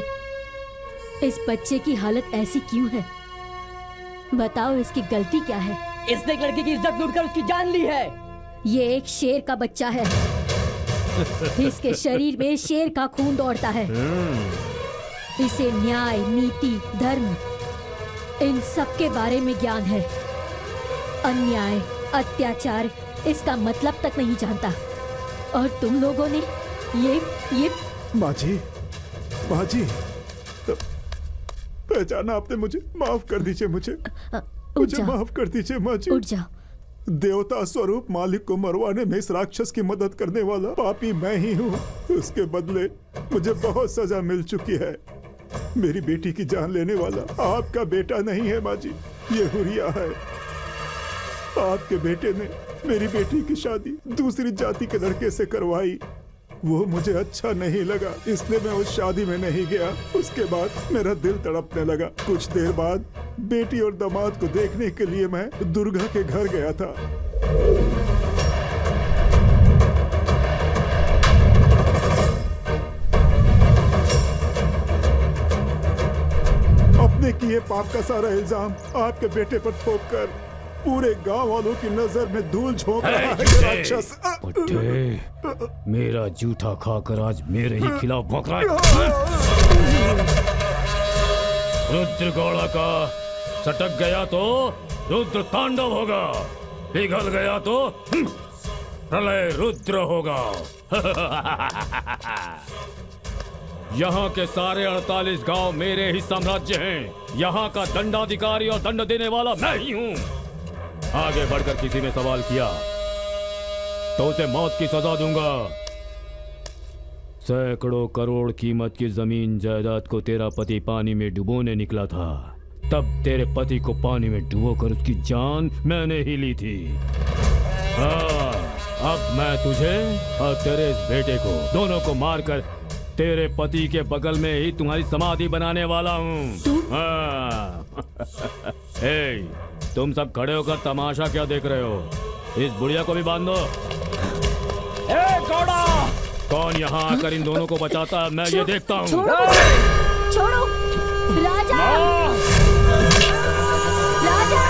इस बच्चे की हालत ऐसी क्यों है? बताओ, इसकी गलती क्या है? इसने एक लड़की की इज्जत लूटकर उसकी जान ली है। ये एक शेर का बच्चा है। इसके शरीर में शेर का खून दौड़ता है। इसे न्याय, नीति, धर्म, इन सब के बारे में ज्ञान है। अन्याय, अत्याचार इसका मतलब तक नहीं जानता। और तुम लोगों ने ये माँ जी, पहचाना आपने मुझे? माफ कर दीजिए मुझे माफ कर दीजिए माँ जी। उठ जाओ। देवता स्वरूप मालिक को मरवाने में इस राक्षस की मदद करने वाला पापी मैं ही हूँ। उसके बदले मुझे बहुत सजा मिल चुकी है। मेरी बेटी की जान लेने वाला आपका बेटा नहीं है माँ जी, ये हुरिया है। आपके बेटे ने मेरी बेटी की शादी दूसरी जाति के लड़के से करवाई। वो मुझे अच्छा नहीं लगा, इसलिए मैं उस शादी में नहीं गया। उसके बाद मेरा दिल तड़पने लगा। कुछ देर बाद बेटी और दामाद को देखने के लिए मैं दुर्गा के घर गया था। अपने किए पाप का सारा इल्जाम आपके बेटे पर थोप कर पूरे गांव वालों की नजर में धूल झोंक रहा है ये राक्षस। मेरा जूठा खाकर आज मेरे ही खिलाफ भौंक रहा है। रुद्र गौड़ा का सटक गया तो रुद्र तांडव होगा, पिघल गया तो प्रलय रुद्र होगा। यहाँ के सारे 48 गांव मेरे ही साम्राज्य हैं। यहाँ का दंडाधिकारी और दंड देने वाला मैं ही हूँ। आगे बढ़कर किसी ने सवाल किया तो उसे मौत की सजा दूंगा। सैकड़ों करोड़ कीमत की जमीन जायदाद को तेरा पति पानी में डुबोने निकला था, तब तेरे पति को पानी में डुबोकर उसकी जान मैंने ही ली थी। हाँ, अब मैं तुझे और तेरे इस बेटे को दोनों को मारकर तेरे पति के बगल में ही तुम्हारी समाधि बनाने वाला हूँ। हाँ। तुम सब खड़े होकर तमाशा क्या देख रहे हो? इस बुढ़िया को भी बांध दो। गौड़ा, कौन यहाँ आकर इन दोनों को बचाता है, मैं ये देखता हूँ। छोड़ो राजा, राजा।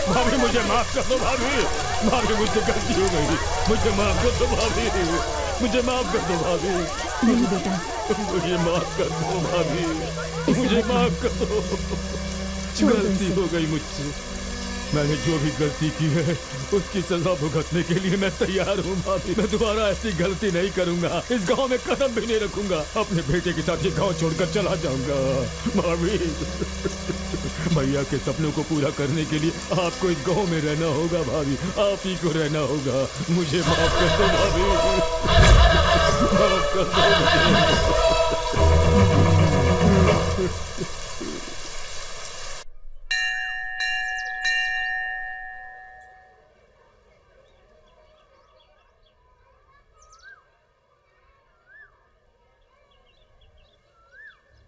भाभी मुझे माफ कर दो भाभी मुझसे गलती हो गई, मुझे माफ कर दो भाभी, मुझे माफ कर दो भाभी, नहीं बेटा, मुझे माफ कर दो भाभी, मुझे माफ कर दो। गलती हो गई मुझसे, मैंने जो भी गलती की है उसकी सजा भुगतने के लिए मैं तैयार हूँ भाभी। मैं दोबारा ऐसी गलती नहीं करूंगा, इस गांव में कदम भी नहीं रखूंगा, अपने बेटे के साथ ये गांव छोड़कर चला जाऊंगा भाभी। भैया के सपनों को पूरा करने के लिए आपको इस गांव में रहना होगा भाभी, आप ही को रहना होगा। मुझे माफ कर दो भाभी, माफ कर दो मुझे।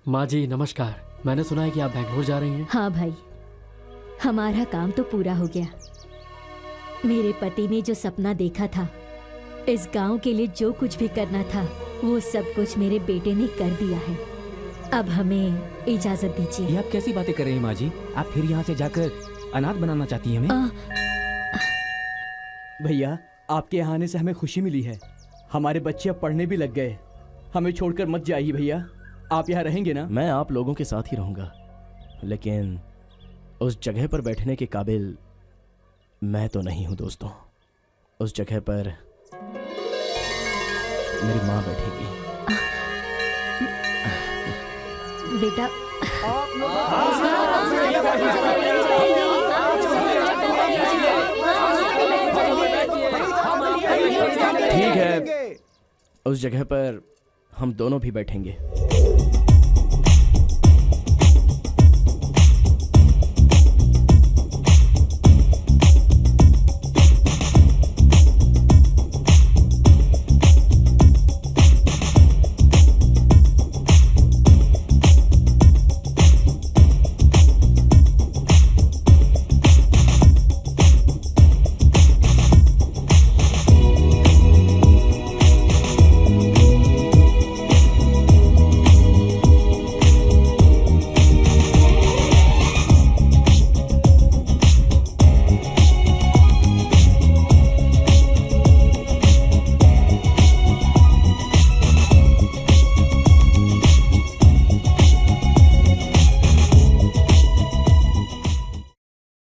माँ जी नमस्कार, मैंने सुना है कि आप बैंगलोर जा रही हैं। हाँ भाई, हमारा काम तो पूरा हो गया। मेरे पति ने जो सपना देखा था, इस गांव के लिए जो कुछ भी करना था, वो सब कुछ मेरे बेटे ने कर दिया है। अब हमें इजाजत दीजिए। ये आप कैसी बातें कर रही हैं माँ जी? आप फिर यहाँ से जाकर अनाथ बनाना चाहती हैं हमें? भैया, आपके यहाँ आने से हमें खुशी मिली है। हमारे बच्चे अब पढ़ने भी लग गए। हमें छोड़कर मत जाइए भैया, आप यहाँ रहेंगे ना? मैं आप लोगों के साथ ही रहूंगा, लेकिन उस जगह पर बैठने के काबिल मैं तो नहीं हूं दोस्तों। उस जगह पर मेरी माँ बैठेगी। बेटा, ठीक है, उस जगह पर हम दोनों भी बैठेंगे।